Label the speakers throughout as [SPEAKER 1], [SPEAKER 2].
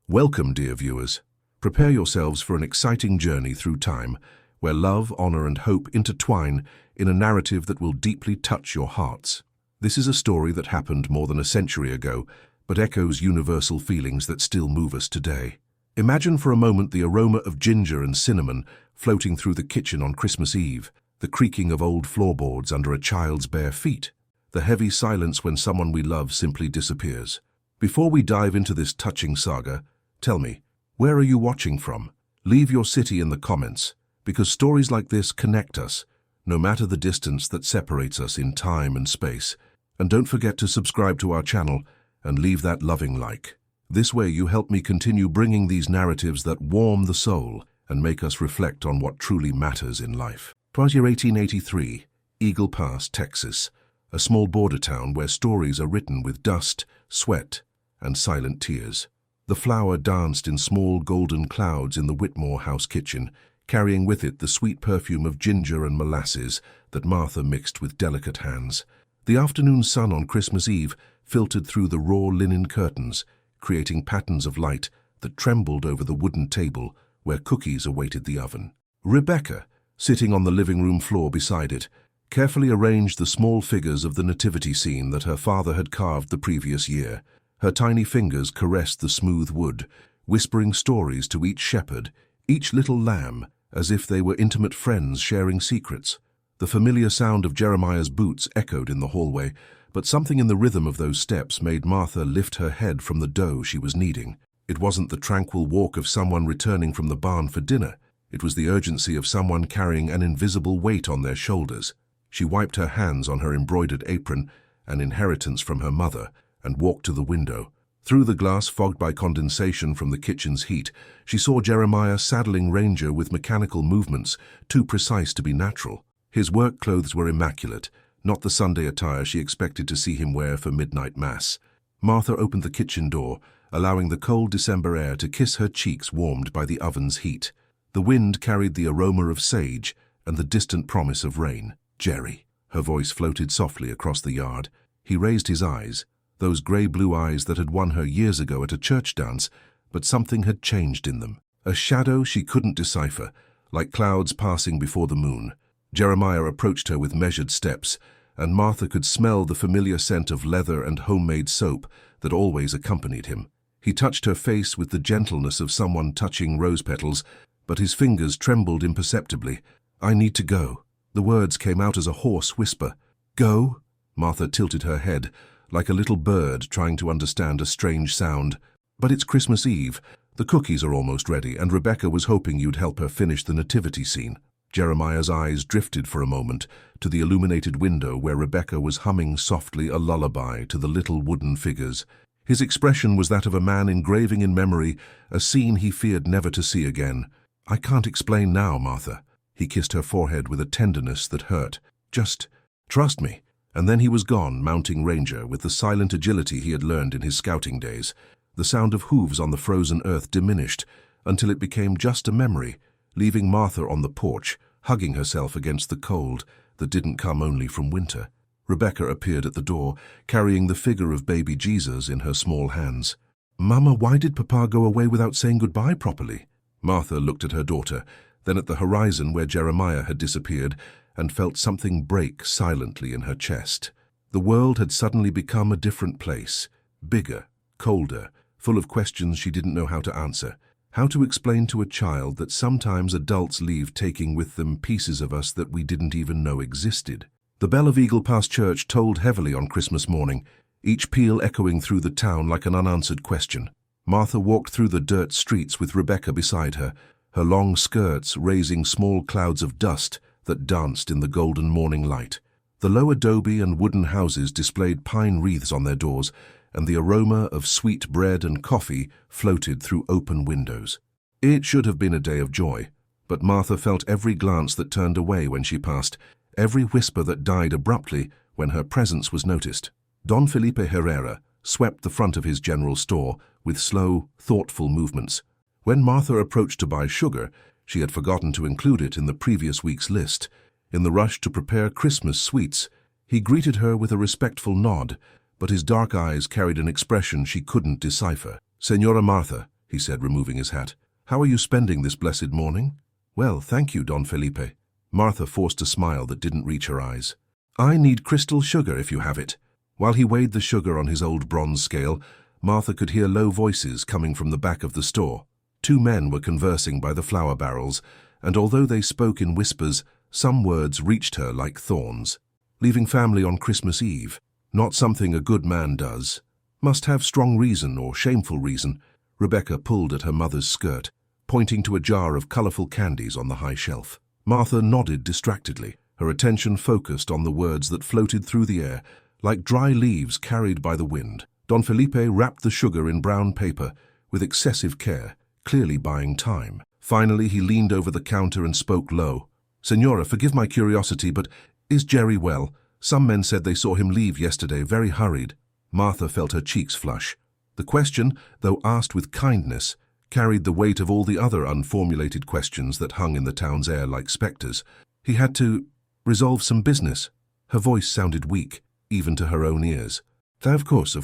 [SPEAKER 1] Welcome, dear viewers. Prepare yourselves for an exciting journey through time, where love, honor, and hope intertwine in a narrative that will deeply touch your hearts. This is a story that happened more than a century ago, but echoes universal feelings that still move us today. Imagine for a moment the aroma of ginger and cinnamon floating through the kitchen on Christmas Eve, the creaking of old floorboards under a child's bare feet, the heavy silence when someone we love simply disappears. Before we dive into this touching saga, tell me, where are you watching from? Leave your city in the comments, because stories like this connect us, no matter the distance that separates us in time and space. And don't forget to subscribe to our channel and leave that loving like. This way you help me continue bringing these narratives that warm the soul and make us reflect on what truly matters in life. 'Twas year 1883, Eagle Pass, Texas, a small border town where stories are written with dust, sweat, and silent tears. The flour danced in small golden clouds in the Whitmore house kitchen, carrying with it the sweet perfume of ginger and molasses that Martha mixed with delicate hands. The afternoon sun on Christmas Eve filtered through the raw linen curtains, creating patterns of light that trembled over the wooden table where cookies awaited the oven. Rebecca, sitting on the living room floor beside it, carefully arranged the small figures of the nativity scene that her father had carved the previous year. Her tiny fingers caressed the smooth wood, whispering stories to each shepherd, each little lamb, as if they were intimate friends sharing secrets. The familiar sound of Jeremiah's boots echoed in the hallway, but something in the rhythm of those steps made Martha lift her head from the dough she was kneading. It wasn't the tranquil walk of someone returning from the barn for dinner. It was the urgency of someone carrying an invisible weight on their shoulders. She wiped her hands on her embroidered apron, an inheritance from her mother, and walked to the window. Through the glass fogged by condensation from the kitchen's heat, she saw Jeremiah saddling Ranger with mechanical movements too precise to be natural. His work clothes were immaculate, not the Sunday attire she expected to see him wear for midnight mass. Martha opened the kitchen door, allowing the cold December air to kiss her cheeks warmed by the oven's heat. The wind carried the aroma of sage and the distant promise of rain. "Jerry," her voice floated softly across the yard. He raised his eyes, those grey-blue eyes that had won her years ago at a church dance, but something had changed in them. A shadow she couldn't decipher, like clouds passing before the moon. Jeremiah approached her with measured steps, and Martha could smell the familiar scent of leather and homemade soap that always accompanied him. He touched her face with the gentleness of someone touching rose petals, but his fingers trembled imperceptibly. "I need to go." The words came out as a hoarse whisper. "Go?" Martha tilted her head, like a little bird trying to understand a strange sound. "But it's Christmas Eve. The cookies are almost ready, and Rebecca was hoping you'd help her finish the nativity scene." Jeremiah's eyes drifted for a moment to the illuminated window where Rebecca was humming softly a lullaby to the little wooden figures. His expression was that of a man engraving in memory a scene he feared never to see again. "I can't explain now, Martha." He kissed her forehead with a tenderness that hurt. "Just trust me." And then he was gone, mounting Ranger with the silent agility he had learned in his scouting days. The sound of hooves on the frozen earth diminished until it became just a memory, leaving Martha on the porch, hugging herself against the cold that didn't come only from winter. Rebecca appeared at the door, carrying the figure of baby Jesus in her small hands. "Mama, why did Papa go away without saying goodbye properly?" Martha looked at her daughter, then at the horizon where Jeremiah had disappeared, and felt something break silently in her chest. The world had suddenly become a different place, bigger, colder, full of questions she didn't know how to answer. How to explain to a child that sometimes adults leave taking with them pieces of us that we didn't even know existed? The bell of Eagle Pass Church tolled heavily on Christmas morning, each peal echoing through the town like an unanswered question. Martha walked through the dirt streets with Rebecca beside her, her long skirts raising small clouds of dust that danced in the golden morning light. The low adobe and wooden houses displayed pine wreaths on their doors, and the aroma of sweet bread and coffee floated through open windows. It should have been a day of joy, but Martha felt every glance that turned away when she passed, every whisper that died abruptly when her presence was noticed. Don Felipe Herrera swept the front of his general store with slow, thoughtful movements. When Martha approached to buy sugar, she had forgotten to include it in the previous week's list. In the rush to prepare Christmas sweets, he greeted her with a respectful nod, but his dark eyes carried an expression she couldn't decipher. "Señora Martha," he said, removing his hat. "How are you spending this blessed morning?" "Well, thank you, Don Felipe." Martha forced a smile that didn't reach her eyes. "I need crystal sugar if you have it." While he weighed the sugar on his old bronze scale, Martha could hear low voices coming from the back of the store. Two men were conversing by the flour barrels, and although they spoke in whispers, some words reached her like thorns. Leaving family on Christmas Eve, not something a good man does. Must have strong reason or shameful reason. Rebecca pulled at her mother's skirt, pointing to a jar of colorful candies on the high shelf. Martha nodded distractedly, her attention focused on the words that floated through the air, like dry leaves carried by the wind. Don Felipe wrapped the sugar in brown paper with excessive care, clearly buying time. Finally, he leaned over the counter and spoke low. "Senora, forgive my curiosity, but is Jerry well? Some men said they saw him leave yesterday, very hurried." Martha felt her cheeks flush. The question, though asked with kindness, carried the weight of all the other unformulated questions that hung in the town's air like specters. "He had to resolve some business." Her voice sounded weak, even to her own ears. Of course.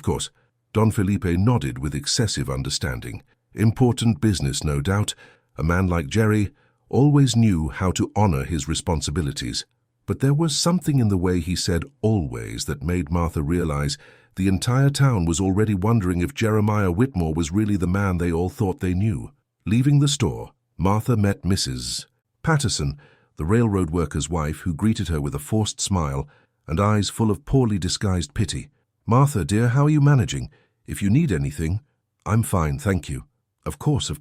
[SPEAKER 1] Don Felipe nodded with excessive understanding. Important business, no doubt. A man like Jerry always knew how to honor his responsibilities. But there was something in the way he said always that made Martha realize the entire town was already wondering if Jeremiah Whitmore was really the man they all thought they knew. Leaving the store, Martha met Mrs. Patterson, the railroad worker's wife, who greeted her with a forced smile and eyes full of poorly disguised pity. "Martha, dear, how are you managing? If you need anything—" "I'm fine, thank you." Of course.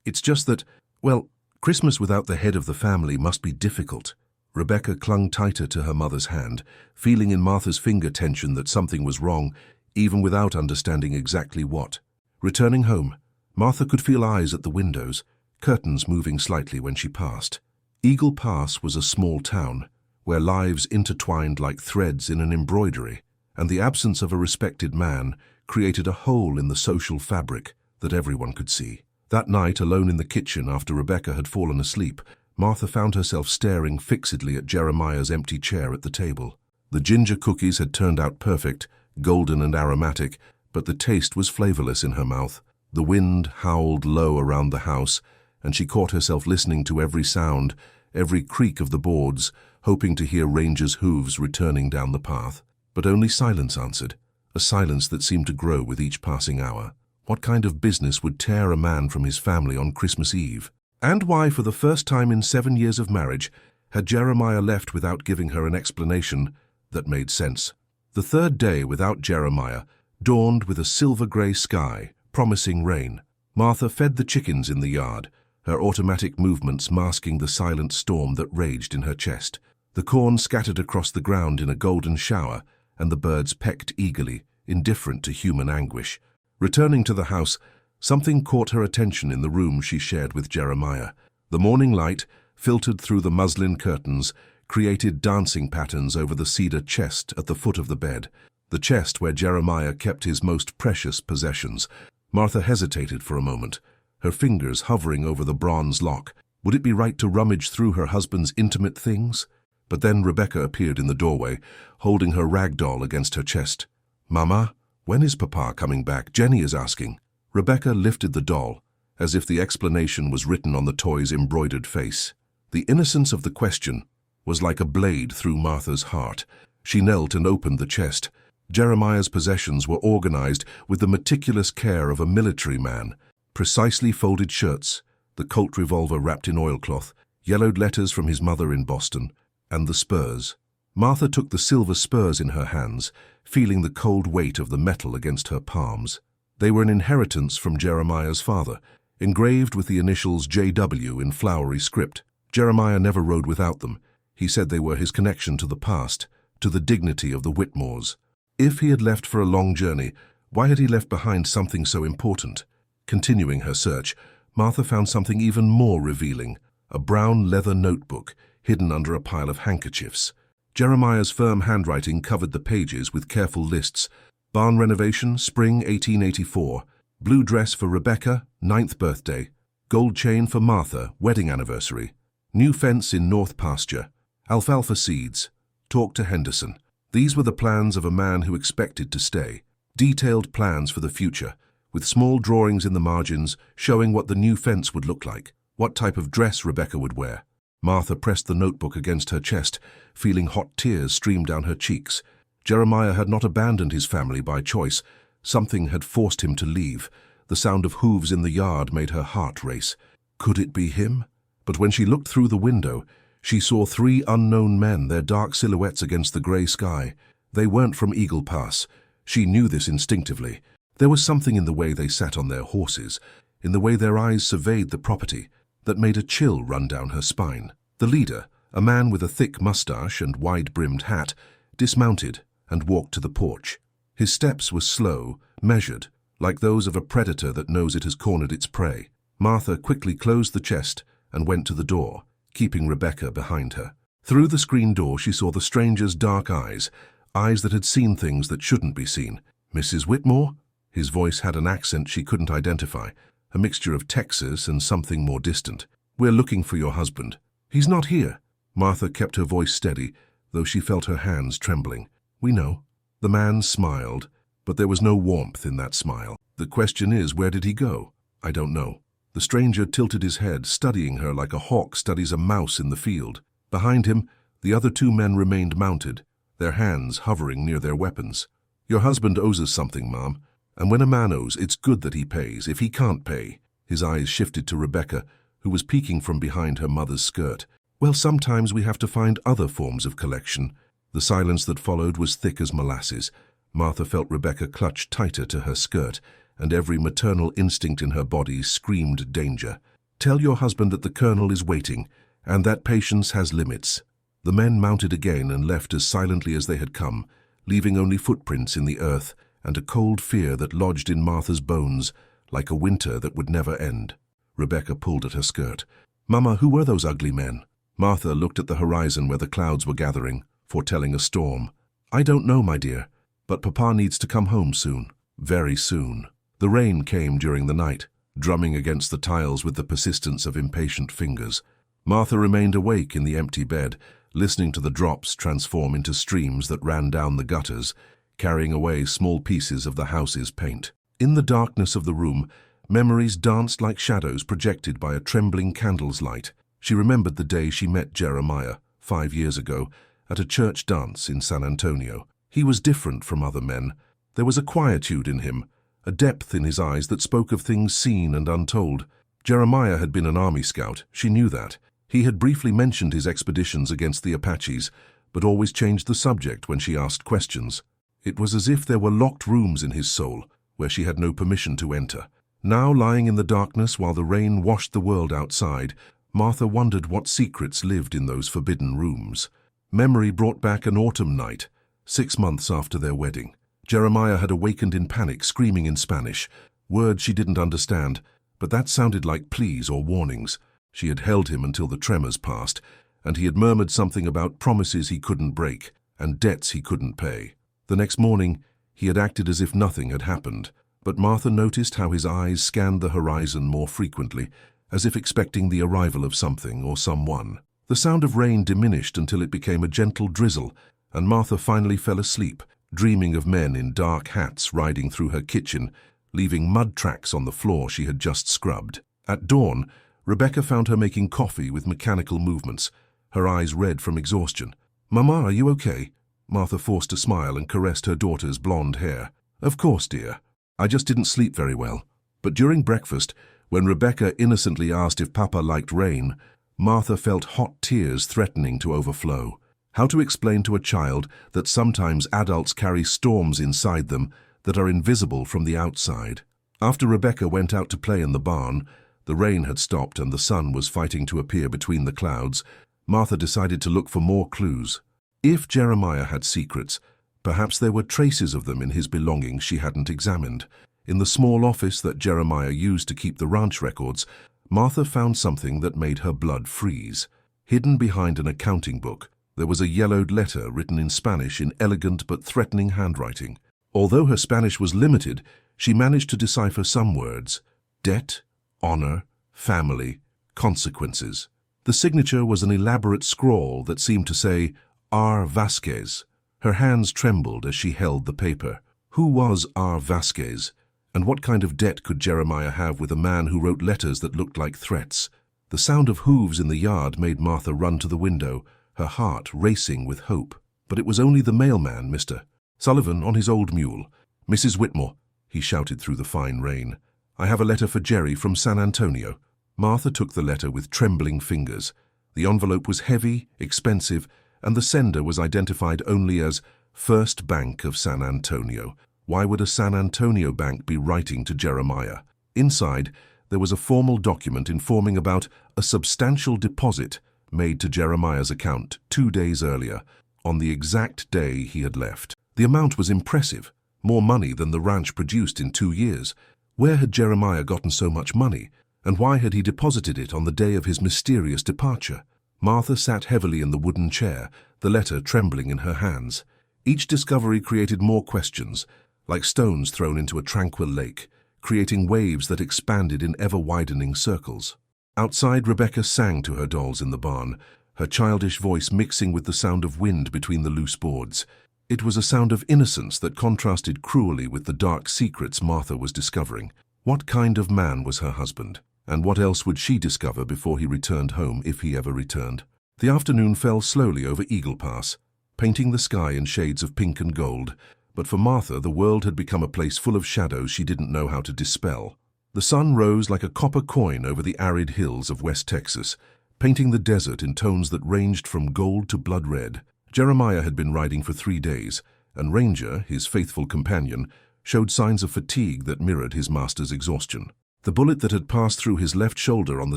[SPEAKER 1] It's just that, well, Christmas without the head of the family must be difficult." Rebecca clung tighter to her mother's hand, feeling in Martha's finger tension that something was wrong, even without understanding exactly what. Returning home, Martha could feel eyes at the windows, curtains moving slightly when she passed. Eagle Pass was a small town, where lives intertwined like threads in an embroidery, and the absence of a respected man created a hole in the social fabric that everyone could see. That night, alone in the kitchen after Rebecca had fallen asleep, Martha found herself staring fixedly at Jeremiah's empty chair at the table. The ginger cookies had turned out perfect, golden and aromatic, but the taste was flavorless in her mouth. The wind howled low around the house, and she caught herself listening to every sound, every creak of the boards, hoping to hear Ranger's hooves returning down the path. But only silence answered, a silence that seemed to grow with each passing hour. What kind of business would tear a man from his family on Christmas Eve? And why, for the first time in 7 years of marriage, had Jeremiah left without giving her an explanation that made sense? The third day without Jeremiah dawned with a silver-grey sky, promising rain. Martha fed the chickens in the yard, her automatic movements masking the silent storm that raged in her chest. The corn scattered across the ground in a golden shower, and the birds pecked eagerly, indifferent to human anguish. Returning to the house, something caught her attention in the room she shared with Jeremiah. The morning light, filtered through the muslin curtains, created dancing patterns over the cedar chest at the foot of the bed, the chest where Jeremiah kept his most precious possessions. Martha hesitated for a moment, her fingers hovering over the bronze lock. Would it be right to rummage through her husband's intimate things? But then Rebecca appeared in the doorway, holding her rag doll against her chest. "Mama, when is Papa coming back? Jenny is asking." Rebecca lifted the doll, as if the explanation was written on the toy's embroidered face. The innocence of the question was like a blade through Martha's heart. She knelt and opened the chest. Jeremiah's possessions were organized with the meticulous care of a military man. Precisely folded shirts, the Colt revolver wrapped in oilcloth, yellowed letters from his mother in Boston, and the spurs. Martha took the silver spurs in her hands, feeling the cold weight of the metal against her palms. They were an inheritance from Jeremiah's father, engraved with the initials J.W. in flowery script. Jeremiah never rode without them. He said they were his connection to the past, to the dignity of the Whitmores. If he had left for a long journey, why had he left behind something so important? Continuing her search, Martha found something even more revealing, a brown leather notebook hidden under a pile of handkerchiefs. Jeremiah's firm handwriting covered the pages with careful lists. Barn renovation, spring 1884. Blue dress for Rebecca, 9th birthday. Gold chain for Martha, wedding anniversary. New fence in north pasture. Alfalfa seeds. Talk to Henderson. These were the plans of a man who expected to stay. Detailed plans for the future, with small drawings in the margins showing what the new fence would look like, what type of dress Rebecca would wear. Martha pressed the notebook against her chest, feeling hot tears stream down her cheeks. Jeremiah had not abandoned his family by choice. Something had forced him to leave. The sound of hooves in the yard made her heart race. Could it be him? But when she looked through the window, she saw 3 unknown men, their dark silhouettes against the grey sky. They weren't from Eagle Pass. She knew this instinctively. There was something in the way they sat on their horses, in the way their eyes surveyed the property, that made a chill run down her spine. The leader, a man with a thick moustache and wide-brimmed hat, dismounted and walked to the porch. His steps were slow, measured, like those of a predator that knows it has cornered its prey. Martha quickly closed the chest and went to the door, keeping Rebecca behind her. Through the screen door she saw the stranger's dark eyes, eyes that had seen things that shouldn't be seen. "Mrs. Whitmore?" His voice had an accent she couldn't identify, a mixture of Texas and something more distant. "We're looking for your husband." "He's not here." Martha kept her voice steady, though she felt her hands trembling. "We know." The man smiled, but there was no warmth in that smile. "The question is, where did he go?" "I don't know." The stranger tilted his head, studying her like a hawk studies a mouse in the field. Behind him, the other 2 men remained mounted, their hands hovering near their weapons. "Your husband owes us something, Mom. And when a man owes, it's good that he pays. If he can't pay—" His eyes shifted to Rebecca, who was peeking from behind her mother's skirt. "Well, sometimes we have to find other forms of collection." The silence that followed was thick as molasses. Martha felt Rebecca clutch tighter to her skirt, and every maternal instinct in her body screamed danger. "Tell your husband that the colonel is waiting, and that patience has limits." The men mounted again and left as silently as they had come, leaving only footprints in the earth and a cold fear that lodged in Martha's bones like a winter that would never end. Rebecca pulled at her skirt. "Mama, who were those ugly men?" Martha looked at the horizon where the clouds were gathering, foretelling a storm. "I don't know, my dear, but Papa needs to come home soon. Very soon." The rain came during the night, drumming against the tiles with the persistence of impatient fingers. Martha remained awake in the empty bed, listening to the drops transform into streams that ran down the gutters, carrying away small pieces of the house's paint. In the darkness of the room, memories danced like shadows projected by a trembling candle's light. She remembered the day she met Jeremiah, 5 years ago, at a church dance in San Antonio. He was different from other men. There was a quietude in him, a depth in his eyes that spoke of things seen and untold. Jeremiah had been an army scout, she knew that. He had briefly mentioned his expeditions against the Apaches, but always changed the subject when she asked questions. It was as if there were locked rooms in his soul, where she had no permission to enter. Now, lying in the darkness while the rain washed the world outside, Martha wondered what secrets lived in those forbidden rooms. Memory brought back an autumn night, 6 months after their wedding. Jeremiah had awakened in panic, screaming in Spanish, words she didn't understand, but that sounded like pleas or warnings. She had held him until the tremors passed, and he had murmured something about promises he couldn't break and debts he couldn't pay. The next morning, he had acted as if nothing had happened, but Martha noticed how his eyes scanned the horizon more frequently, as if expecting the arrival of something or someone. The sound of rain diminished until it became a gentle drizzle, and Martha finally fell asleep, dreaming of men in dark hats riding through her kitchen, leaving mud tracks on the floor she had just scrubbed. At dawn, Rebecca found her making coffee with mechanical movements, her eyes red from exhaustion. "Mama, are you okay?" Martha forced a smile and caressed her daughter's blonde hair. "Of course, dear. I just didn't sleep very well." But during breakfast, when Rebecca innocently asked if Papa liked rain, Martha felt hot tears threatening to overflow. How to explain to a child that sometimes adults carry storms inside them that are invisible from the outside? After Rebecca went out to play in the barn, the rain had stopped and the sun was fighting to appear between the clouds. Martha decided to look for more clues. If Jeremiah had secrets, perhaps there were traces of them in his belongings she hadn't examined. In the small office that Jeremiah used to keep the ranch records, Martha found something that made her blood freeze. Hidden behind an accounting book, there was a yellowed letter written in Spanish in elegant but threatening handwriting. Although her Spanish was limited, she managed to decipher some words: debt, honor, family, consequences. The signature was an elaborate scrawl that seemed to say, R. Vasquez. Her hands trembled as she held the paper. Who was R. Vasquez, And what kind of debt could Jeremiah have with a man who wrote letters that looked like threats? The sound of hooves in the yard made Martha run to the window, her heart racing with hope. But it was only the mailman, Mr. Sullivan, on his old mule. "Mrs. Whitmore," he shouted through the fine rain, "I have a letter for Jerry from San Antonio." Martha took the letter with trembling fingers. The envelope was heavy, expensive, and the sender was identified only as First Bank of San Antonio. Why would a San Antonio bank be writing to Jeremiah? Inside, there was a formal document informing about a substantial deposit made to Jeremiah's account 2 days earlier, on the exact day he had left. The amount was impressive, more money than the ranch produced in 2 years. Where had Jeremiah gotten so much money, and why had he deposited it on the day of his mysterious departure? Martha sat heavily in the wooden chair, the letter trembling in her hands. Each discovery created more questions, like stones thrown into a tranquil lake, creating waves that expanded in ever-widening circles. Outside, Rebecca sang to her dolls in the barn, her childish voice mixing with the sound of wind between the loose boards. It was a sound of innocence that contrasted cruelly with the dark secrets Martha was discovering. What kind of man was her husband? And what else would she discover before he returned home, if he ever returned? The afternoon fell slowly over Eagle Pass, painting the sky in shades of pink and gold. But for Martha, the world had become a place full of shadows she didn't know how to dispel. The sun rose like a copper coin over the arid hills of West Texas, painting the desert in tones that ranged from gold to blood red. Jeremiah had been riding for 3 days, and Ranger, his faithful companion, showed signs of fatigue that mirrored his master's exhaustion. The bullet that had passed through his left shoulder on the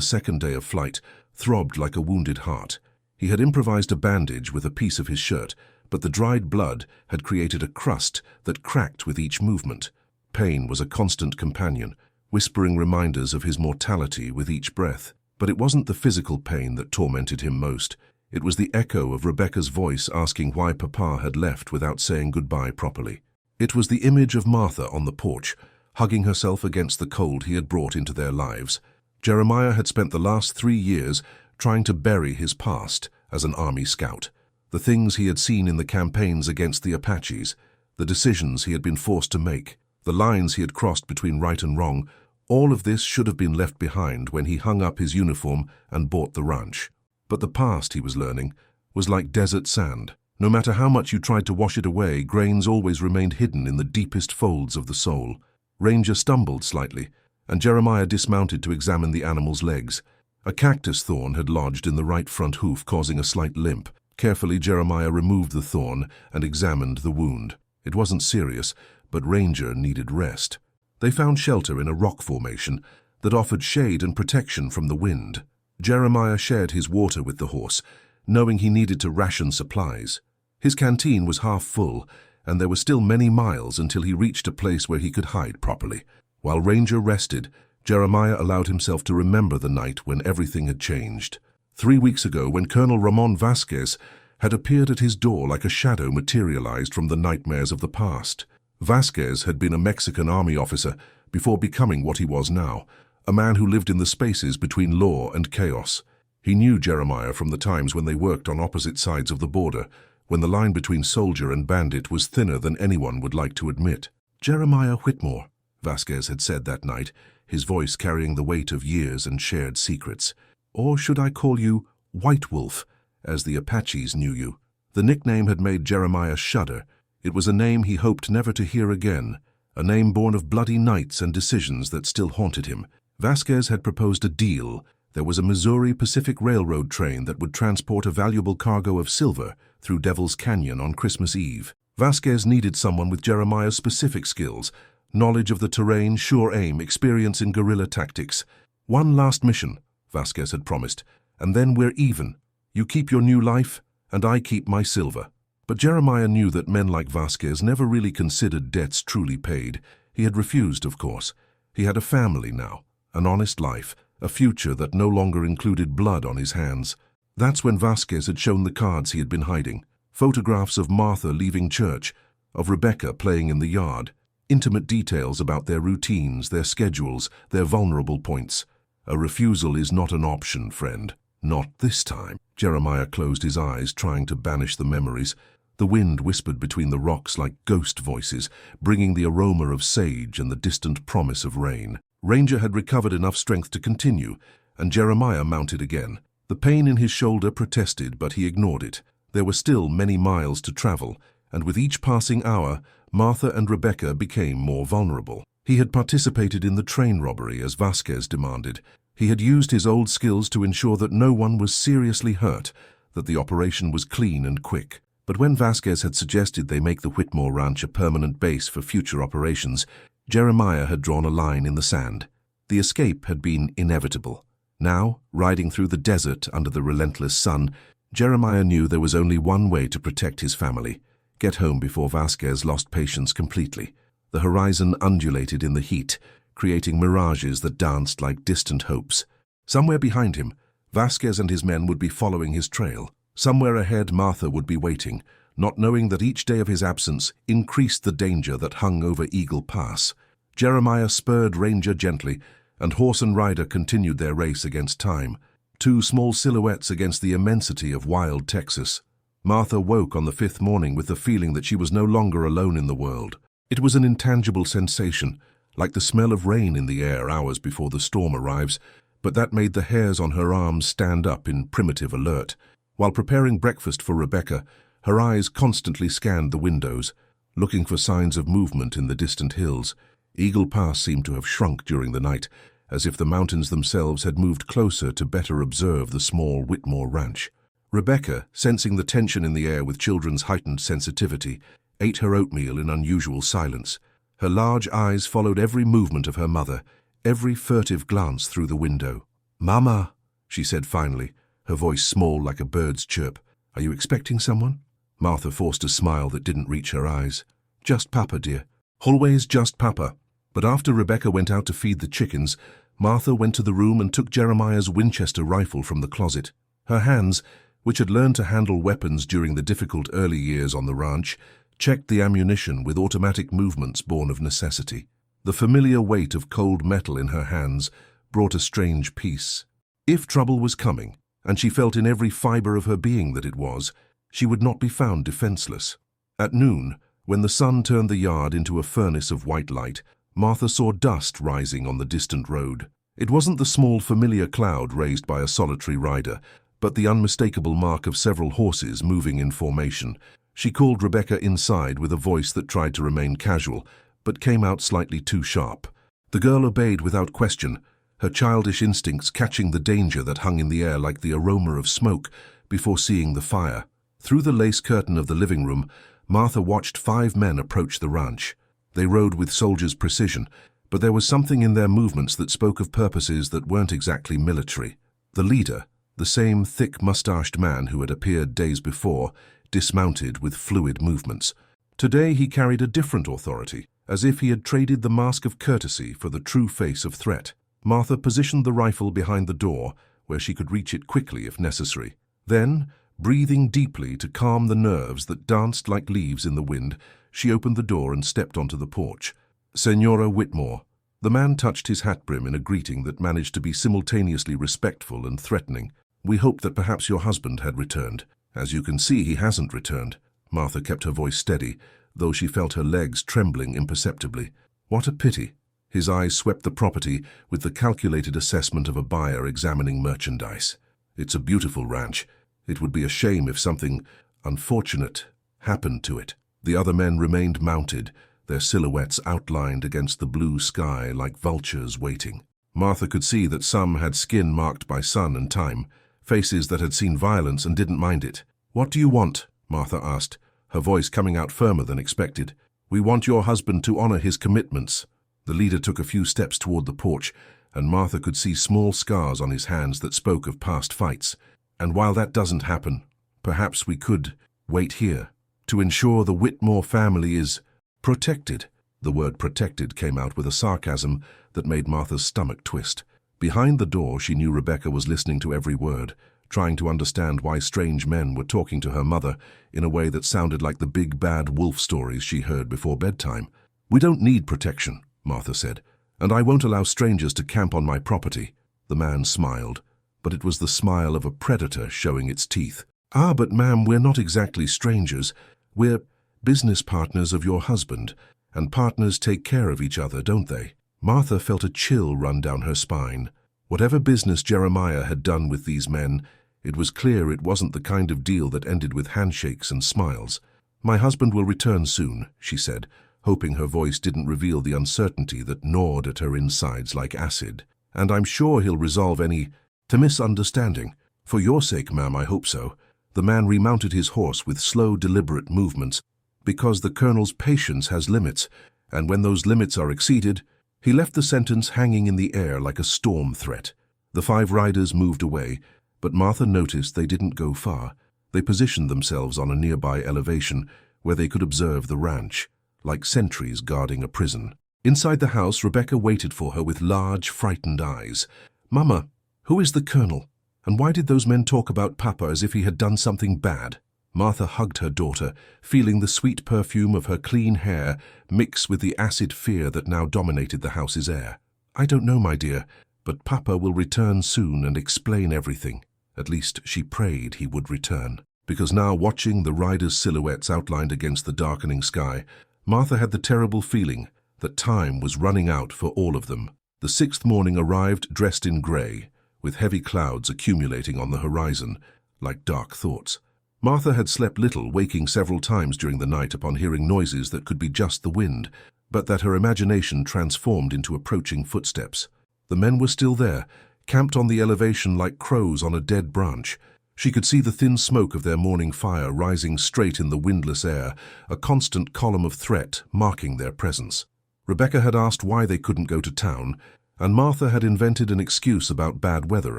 [SPEAKER 1] 2nd day of flight throbbed like a wounded heart. He had improvised a bandage with a piece of his shirt, but the dried blood had created a crust that cracked with each movement. Pain was a constant companion, whispering reminders of his mortality with each breath. But it wasn't the physical pain that tormented him most. It was the echo of Rebecca's voice asking why Papa had left without saying goodbye properly. It was the image of Martha on the porch, hugging herself against the cold he had brought into their lives. Jeremiah had spent the last 3 years trying to bury his past as an army scout. The things he had seen in the campaigns against the Apaches, the decisions he had been forced to make, the lines he had crossed between right and wrong, all of this should have been left behind when he hung up his uniform and bought the ranch. But the past, he was learning, was like desert sand. No matter how much you tried to wash it away, grains always remained hidden in the deepest folds of the soul. Ranger stumbled slightly, and Jeremiah dismounted to examine the animal's legs. A cactus thorn had lodged in the right front hoof, causing a slight limp. Carefully, Jeremiah removed the thorn and examined the wound. It wasn't serious, but Ranger needed rest. They found shelter in a rock formation that offered shade and protection from the wind. Jeremiah shared his water with the horse, knowing he needed to ration supplies. His canteen was half full, and there were still many miles until he reached a place where he could hide properly. While Ranger rested, Jeremiah allowed himself to remember the night when everything had changed. 3 weeks ago, when Colonel Ramon Vasquez had appeared at his door like a shadow materialized from the nightmares of the past. Vasquez had been a Mexican army officer before becoming what he was now, a man who lived in the spaces between law and chaos. He knew Jeremiah from the times when they worked on opposite sides of the border, when the line between soldier and bandit was thinner than anyone would like to admit. "Jeremiah Whitmore," Vasquez had said that night, his voice carrying the weight of years and shared secrets. "Or should I call you White Wolf, as the Apaches knew you?" The nickname had made Jeremiah shudder. It was a name he hoped never to hear again, a name born of bloody nights and decisions that still haunted him. Vasquez had proposed a deal. There was a Missouri Pacific Railroad train that would transport a valuable cargo of silver through Devil's Canyon on Christmas Eve. Vasquez needed someone with Jeremiah's specific skills, knowledge of the terrain, sure aim, experience in guerrilla tactics. "One last mission," Vasquez had promised, "and then we're even. You keep your new life, and I keep my silver." But Jeremiah knew that men like Vasquez never really considered debts truly paid. He had refused, of course. He had a family now, an honest life, a future that no longer included blood on his hands. That's when Vasquez had shown the cards he had been hiding. Photographs of Martha leaving church, of Rebecca playing in the yard, intimate details about their routines, their schedules, their vulnerable points. A refusal is not an option, friend. Not this time. Jeremiah closed his eyes, trying to banish the memories. The wind whispered between the rocks like ghost voices, bringing the aroma of sage and the distant promise of rain. Ranger had recovered enough strength to continue, and Jeremiah mounted again. The pain in his shoulder protested, but he ignored it. There were still many miles to travel, and with each passing hour, Martha and Rebecca became more vulnerable. He had participated in the train robbery as Vasquez demanded. He had used his old skills to ensure that no one was seriously hurt, that the operation was clean and quick. But when Vasquez had suggested they make the Whitmore Ranch a permanent base for future operations, Jeremiah had drawn a line in the sand. The escape had been inevitable. Now, riding through the desert under the relentless sun, Jeremiah knew there was only one way to protect his family: get home before Vasquez lost patience completely. The horizon undulated in the heat, creating mirages that danced like distant hopes. Somewhere behind him, Vasquez and his men would be following his trail. Somewhere ahead, Martha would be waiting, not knowing that each day of his absence increased the danger that hung over Eagle Pass. Jeremiah spurred Ranger gently, and horse and rider continued their race against time, two small silhouettes against the immensity of wild Texas. Martha woke on the fifth morning with the feeling that she was no longer alone in the world. It was an intangible sensation, like the smell of rain in the air hours before the storm arrives, but that made the hairs on her arms stand up in primitive alert. While preparing breakfast for Rebecca, her eyes constantly scanned the windows, looking for signs of movement in the distant hills. Eagle Pass seemed to have shrunk during the night, as if the mountains themselves had moved closer to better observe the small Whitmore Ranch. Rebecca, sensing the tension in the air with children's heightened sensitivity, ate her oatmeal in unusual silence. Her large eyes followed every movement of her mother, every furtive glance through the window. "Mama," she said finally, her voice small like a bird's chirp. "Are you expecting someone?" Martha forced a smile that didn't reach her eyes. "Just Papa, dear. Always just Papa." But after Rebecca went out to feed the chickens, Martha went to the room and took Jeremiah's Winchester rifle from the closet. Her hands, which had learned to handle weapons during the difficult early years on the ranch, checked the ammunition with automatic movements born of necessity. The familiar weight of cold metal in her hands brought a strange peace. If trouble was coming, and she felt in every fiber of her being that it was, she would not be found defenseless. At noon, when the sun turned the yard into a furnace of white light, Martha saw dust rising on the distant road. It wasn't the small familiar cloud raised by a solitary rider, but the unmistakable mark of several horses moving in formation. She called Rebecca inside with a voice that tried to remain casual, but came out slightly too sharp. The girl obeyed without question, her childish instincts catching the danger that hung in the air like the aroma of smoke before seeing the fire. Through the lace curtain of the living room, Martha watched 5 men approach the ranch. They rode with soldiers' precision, but there was something in their movements that spoke of purposes that weren't exactly military. The leader, the same thick-mustached man who had appeared days before, dismounted with fluid movements. Today he carried a different authority, as if he had traded the mask of courtesy for the true face of threat. Martha positioned the rifle behind the door, where she could reach it quickly if necessary. Then, breathing deeply to calm the nerves that danced like leaves in the wind, she opened the door and stepped onto the porch. "Senora Whitmore." The man touched his hat brim in a greeting that managed to be simultaneously respectful and threatening. "We hoped that perhaps your husband had returned. As you can see, he hasn't returned." Martha kept her voice steady, though she felt her legs trembling imperceptibly. "What a pity." His eyes swept the property with the calculated assessment of a buyer examining merchandise. "It's a beautiful ranch. It would be a shame if something unfortunate happened to it." The other men remained mounted, their silhouettes outlined against the blue sky like vultures waiting. Martha could see that some had skin marked by sun and time, faces that had seen violence and didn't mind it. "What do you want?" Martha asked, her voice coming out firmer than expected. "We want your husband to honor his commitments." The leader took a few steps toward the porch, and Martha could see small scars on his hands that spoke of past fights. "And while that doesn't happen, perhaps we could wait here to ensure the Whitmore family is protected." The word protected came out with a sarcasm that made Martha's stomach twist. Behind the door, she knew Rebecca was listening to every word, trying to understand why strange men were talking to her mother in a way that sounded like the big bad wolf stories she heard before bedtime. "We don't need protection," Martha said, "and I won't allow strangers to camp on my property." The man smiled, but it was the smile of a predator showing its teeth. "Ah, but ma'am, we're not exactly strangers. We're business partners of your husband, and partners take care of each other, don't they? Martha felt a chill run down her spine. Whatever business Jeremiah had done with these men, it was clear it wasn't the kind of deal that ended with handshakes and smiles. "My husband will return soon," she said, hoping her voice didn't reveal the uncertainty that gnawed at her insides like acid. "And I'm sure he'll resolve any misunderstanding. For your sake, ma'am, I hope so." The man remounted his horse with slow, deliberate movements, because the colonel's patience has limits, and when those limits are exceeded, he left the sentence hanging in the air like a storm threat. The 5 riders moved away, but Martha noticed they didn't go far. They positioned themselves on a nearby elevation where they could observe the ranch, like sentries guarding a prison. Inside the house, Rebecca waited for her with large, frightened eyes. "Mama, who is the colonel? And why did those men talk about Papa as if he had done something bad?" Martha hugged her daughter, feeling the sweet perfume of her clean hair mix with the acid fear that now dominated the house's air. "I don't know, my dear, but Papa will return soon and explain everything." At least she prayed he would return, because now, watching the riders' silhouettes outlined against the darkening sky, Martha had the terrible feeling that time was running out for all of them. The 6th morning arrived dressed in grey, with heavy clouds accumulating on the horizon, like dark thoughts. Martha had slept little, waking several times during the night upon hearing noises that could be just the wind, but that her imagination transformed into approaching footsteps. The men were still there, camped on the elevation like crows on a dead branch. She could see the thin smoke of their morning fire rising straight in the windless air, a constant column of threat marking their presence. Rebecca had asked why they couldn't go to town, and Martha had invented an excuse about bad weather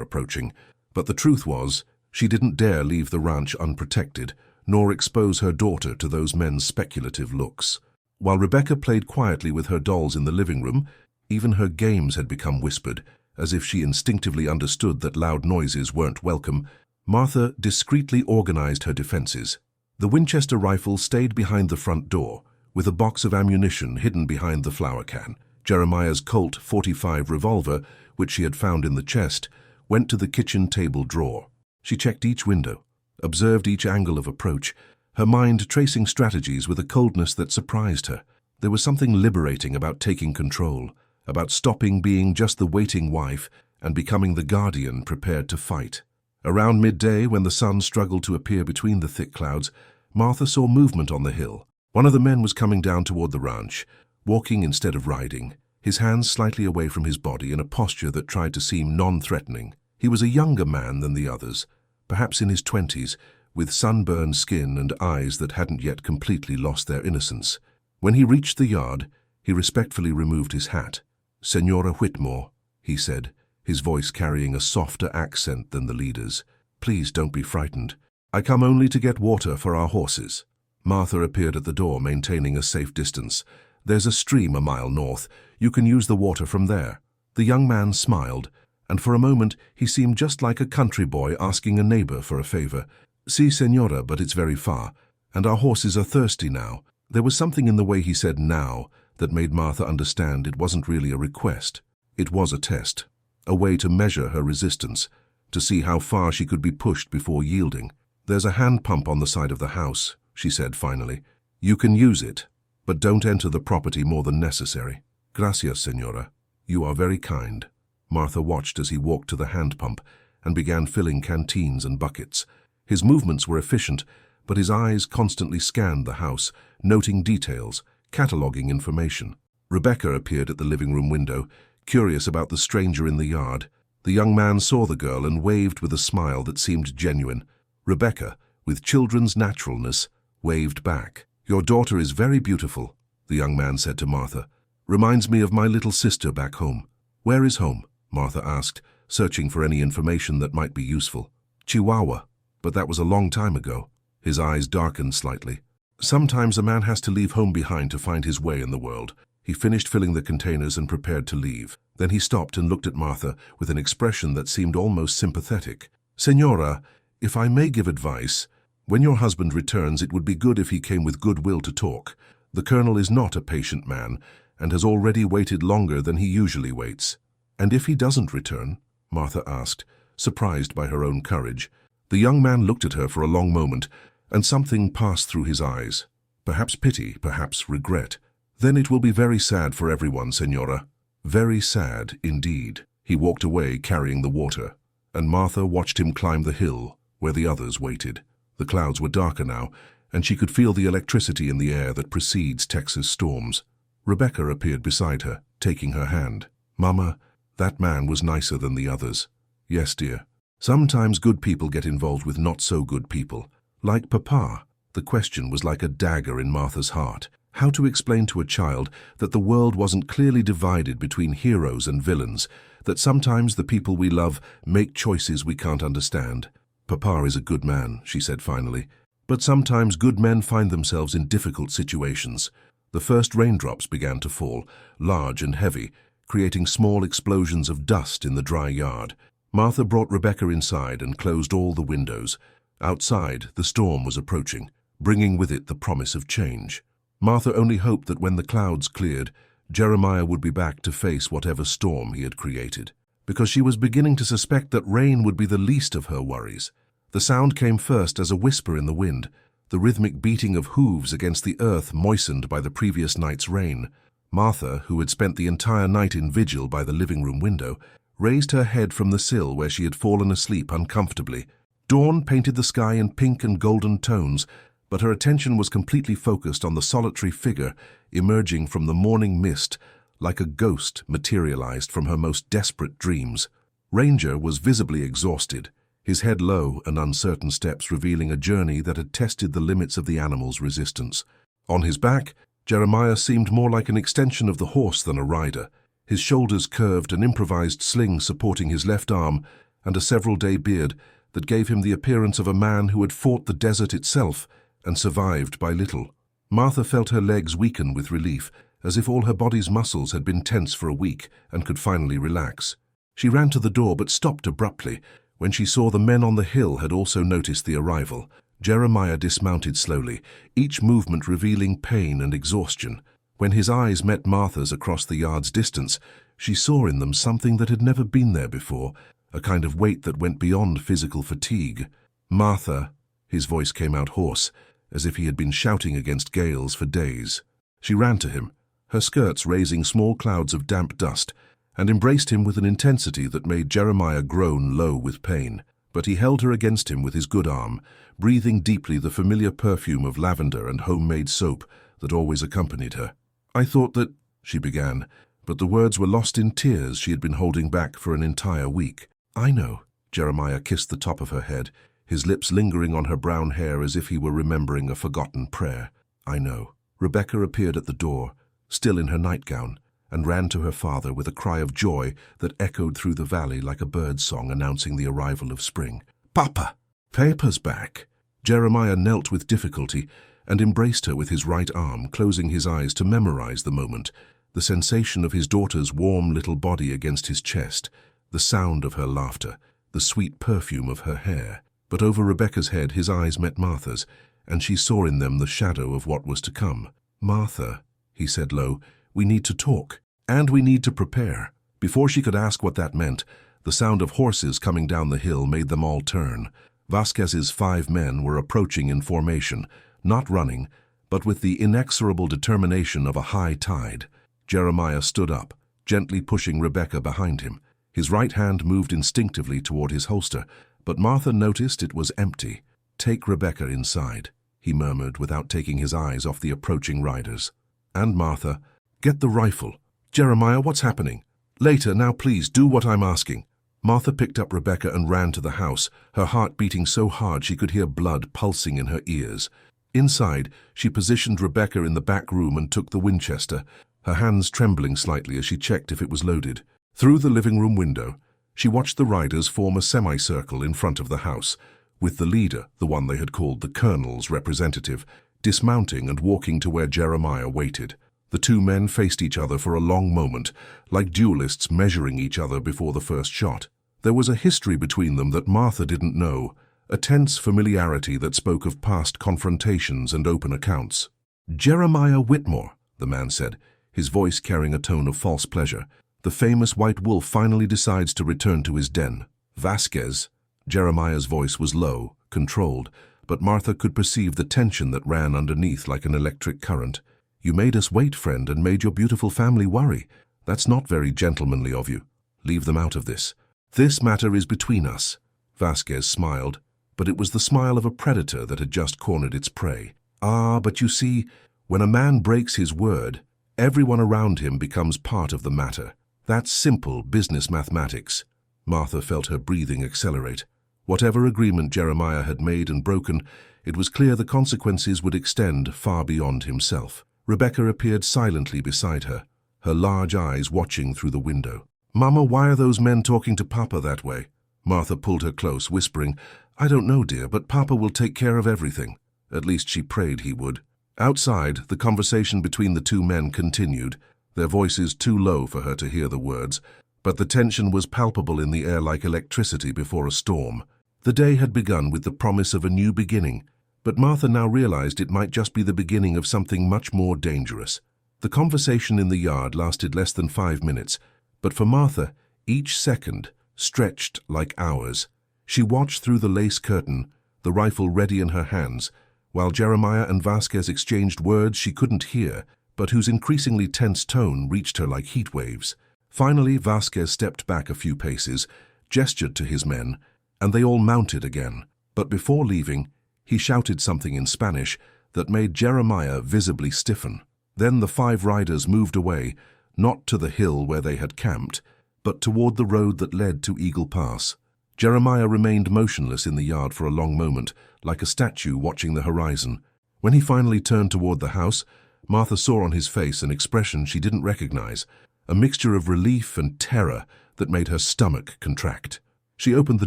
[SPEAKER 1] approaching, but the truth was, she didn't dare leave the ranch unprotected, nor expose her daughter to those men's speculative looks. While Rebecca played quietly with her dolls in the living room, even her games had become whispered, as if she instinctively understood that loud noises weren't welcome. Martha discreetly organized her defenses. The Winchester rifle stayed behind the front door, with a box of ammunition hidden behind the flour can. Jeremiah's Colt .45 revolver, which she had found in the chest, went to the kitchen table drawer. She checked each window, observed each angle of approach, her mind tracing strategies with a coldness that surprised her. There was something liberating about taking control, about stopping being just the waiting wife and becoming the guardian prepared to fight. Around midday, when the sun struggled to appear between the thick clouds, Martha saw movement on the hill. One of the men was coming down toward the ranch, walking instead of riding, his hands slightly away from his body in a posture that tried to seem non-threatening. He was a younger man than the others, perhaps in his 20s, with sunburned skin and eyes that hadn't yet completely lost their innocence. When he reached the yard, he respectfully removed his hat. "Senora Whitmore," he said, his voice carrying a softer accent than the leader's. "Please don't be frightened. I come only to get water for our horses." Martha appeared at the door, maintaining a safe distance. "There's a stream a mile north. You can use the water from there." The young man smiled, and for a moment he seemed just like a country boy asking a neighbor for a favor. "Si, senora, but it's very far, and our horses are thirsty now." There was something in the way he said "now" that made Martha understand it wasn't really a request. It was a test, a way to measure her resistance, to see how far she could be pushed before yielding. "There's a hand pump on the side of the house," she said finally. "You can use it, but don't enter the property more than necessary." "Gracias, senora. You are very kind." Martha watched as he walked to the hand pump and began filling canteens and buckets. His movements were efficient, but his eyes constantly scanned the house, noting details, cataloging information. Rebecca appeared at the living room window, curious about the stranger in the yard. The young man saw the girl and waved with a smile that seemed genuine. Rebecca, with children's naturalness, waved back. "Your daughter is very beautiful," the young man said to Martha. "Reminds me of my little sister back home." "Where is home?" Martha asked, searching for any information that might be useful. "Chihuahua, but that was a long time ago." His eyes darkened slightly. "Sometimes a man has to leave home behind to find his way in the world." He finished filling the containers and prepared to leave. Then he stopped and looked at Martha with an expression that seemed almost sympathetic. "Senora, if I may give advice, when your husband returns, it would be good if he came with goodwill to talk. The colonel is not a patient man, and has already waited longer than he usually waits." "And if he doesn't return?" Martha asked, surprised by her own courage. The young man looked at her for a long moment, and something passed through his eyes. Perhaps pity, perhaps regret. "Then it will be very sad for everyone, Senora." "Very sad, indeed." He walked away carrying the water, and Martha watched him climb the hill where the others waited. The clouds were darker now, and she could feel the electricity in the air that precedes Texas storms. Rebecca appeared beside her, taking her hand. "Mama, that man was nicer than the others." "Yes, dear. Sometimes good people get involved with not-so-good people. Like Papa." The question was like a dagger in Martha's heart. How to explain to a child that the world wasn't clearly divided between heroes and villains, that sometimes the people we love make choices we can't understand? "Papa is a good man," she said finally. "But sometimes good men find themselves in difficult situations." The first raindrops began to fall, large and heavy, creating small explosions of dust in the dry yard. Martha brought Rebecca inside and closed all the windows. Outside, the storm was approaching, bringing with it the promise of change. Martha only hoped that when the clouds cleared, Jeremiah would be back to face whatever storm he had created, because she was beginning to suspect that rain would be the least of her worries. The sound came first as a whisper in the wind, the rhythmic beating of hooves against the earth moistened by the previous night's rain. Martha, who had spent the entire night in vigil by the living room window, raised her head from the sill where she had fallen asleep uncomfortably. Dawn painted the sky in pink and golden tones, but her attention was completely focused on the solitary figure emerging from the morning mist like a ghost materialized from her most desperate dreams. Ranger was visibly exhausted, his head low and uncertain steps revealing a journey that had tested the limits of the animal's resistance. On his back, Jeremiah seemed more like an extension of the horse than a rider, his shoulders curved, an improvised sling supporting his left arm, and a several-day beard that gave him the appearance of a man who had fought the desert itself and survived by little. Martha felt her legs weaken with relief, as if all her body's muscles had been tense for a week and could finally relax. She ran to the door but stopped abruptly when she saw the men on the hill had also noticed the arrival. Jeremiah dismounted slowly, each movement revealing pain and exhaustion. When his eyes met Martha's across the yard's distance, she saw in them something that had never been there before, a kind of weight that went beyond physical fatigue. "Martha," his voice came out hoarse, as if he had been shouting against gales for days. She ran to him, her skirts raising small clouds of damp dust, and embraced him with an intensity that made Jeremiah groan low with pain. But he held her against him with his good arm, breathing deeply the familiar perfume of lavender and homemade soap that always accompanied her. "I thought that," she began, but the words were lost in tears she had been holding back for an entire week. "I know." Jeremiah kissed the top of her head, his lips lingering on her brown hair as if he were remembering a forgotten prayer. "I know." Rebecca appeared at the door, still in her nightgown, and ran to her father with a cry of joy that echoed through the valley like a bird's song announcing the arrival of spring. "Papa! Papa's back!" Jeremiah knelt with difficulty and embraced her with his right arm, closing his eyes to memorize the moment, the sensation of his daughter's warm little body against his chest, the sound of her laughter, the sweet perfume of her hair. But over Rebecca's head his eyes met Martha's, and she saw in them the shadow of what was to come. "Martha," he said low, "we need to talk, and we need to prepare." Before she could ask what that meant, the sound of horses coming down the hill made them all turn. Vasquez's 5 men were approaching in formation, not running, but with the inexorable determination of a high tide. Jeremiah stood up, gently pushing Rebecca behind him. His right hand moved instinctively toward his holster, but Martha noticed it was empty. "Take Rebecca inside," he murmured without taking his eyes off the approaching riders. "And Martha, get the rifle." "Jeremiah, what's happening?" "Later, now please, do what I'm asking." Martha picked up Rebecca and ran to the house, her heart beating so hard she could hear blood pulsing in her ears. Inside, she positioned Rebecca in the back room and took the Winchester, her hands trembling slightly as she checked if it was loaded. Through the living room window, she watched the riders form a semicircle in front of the house, with the leader, the one they had called the Colonel's representative, dismounting and walking to where Jeremiah waited. The 2 men faced each other for a long moment, like duelists measuring each other before the first shot. There was a history between them that Martha didn't know, a tense familiarity that spoke of past confrontations and open accounts. "Jeremiah Whitmore," the man said, his voice carrying a tone of false pleasure. "The famous white wolf finally decides to return to his den. Vasquez." Jeremiah's voice was low, controlled, but Martha could perceive the tension that ran underneath like an electric current. "You made us wait, friend, and made your beautiful family worry. That's not very gentlemanly of you. Leave them out of this. This matter is between us." Vasquez smiled, but it was the smile of a predator that had just cornered its prey. "Ah, but you see, when a man breaks his word, everyone around him becomes part of the matter. That's simple business mathematics." Martha felt her breathing accelerate. Whatever agreement Jeremiah had made and broken, it was clear the consequences would extend far beyond himself. Rebecca appeared silently beside her, her large eyes watching through the window. "Mama, why are those men talking to Papa that way?" Martha pulled her close, whispering, "I don't know, dear, but Papa will take care of everything." At least she prayed he would. Outside, the conversation between the two men continued, their voices too low for her to hear the words, but the tension was palpable in the air like electricity before a storm. The day had begun with the promise of a new beginning, but Martha now realized it might just be the beginning of something much more dangerous. The conversation in the yard lasted less than 5 minutes, but for Martha, each second stretched like hours. She watched through the lace curtain, the rifle ready in her hands, while Jeremiah and Vasquez exchanged words she couldn't hear, but whose increasingly tense tone reached her like heat waves. Finally, Vasquez stepped back a few paces, gestured to his men, and they all mounted again. But before leaving, he shouted something in Spanish that made Jeremiah visibly stiffen. Then the 5 riders moved away, not to the hill where they had camped, but toward the road that led to Eagle Pass. Jeremiah remained motionless in the yard for a long moment, like a statue watching the horizon. When he finally turned toward the house, Martha saw on his face an expression she didn't recognize, a mixture of relief and terror that made her stomach contract. She opened the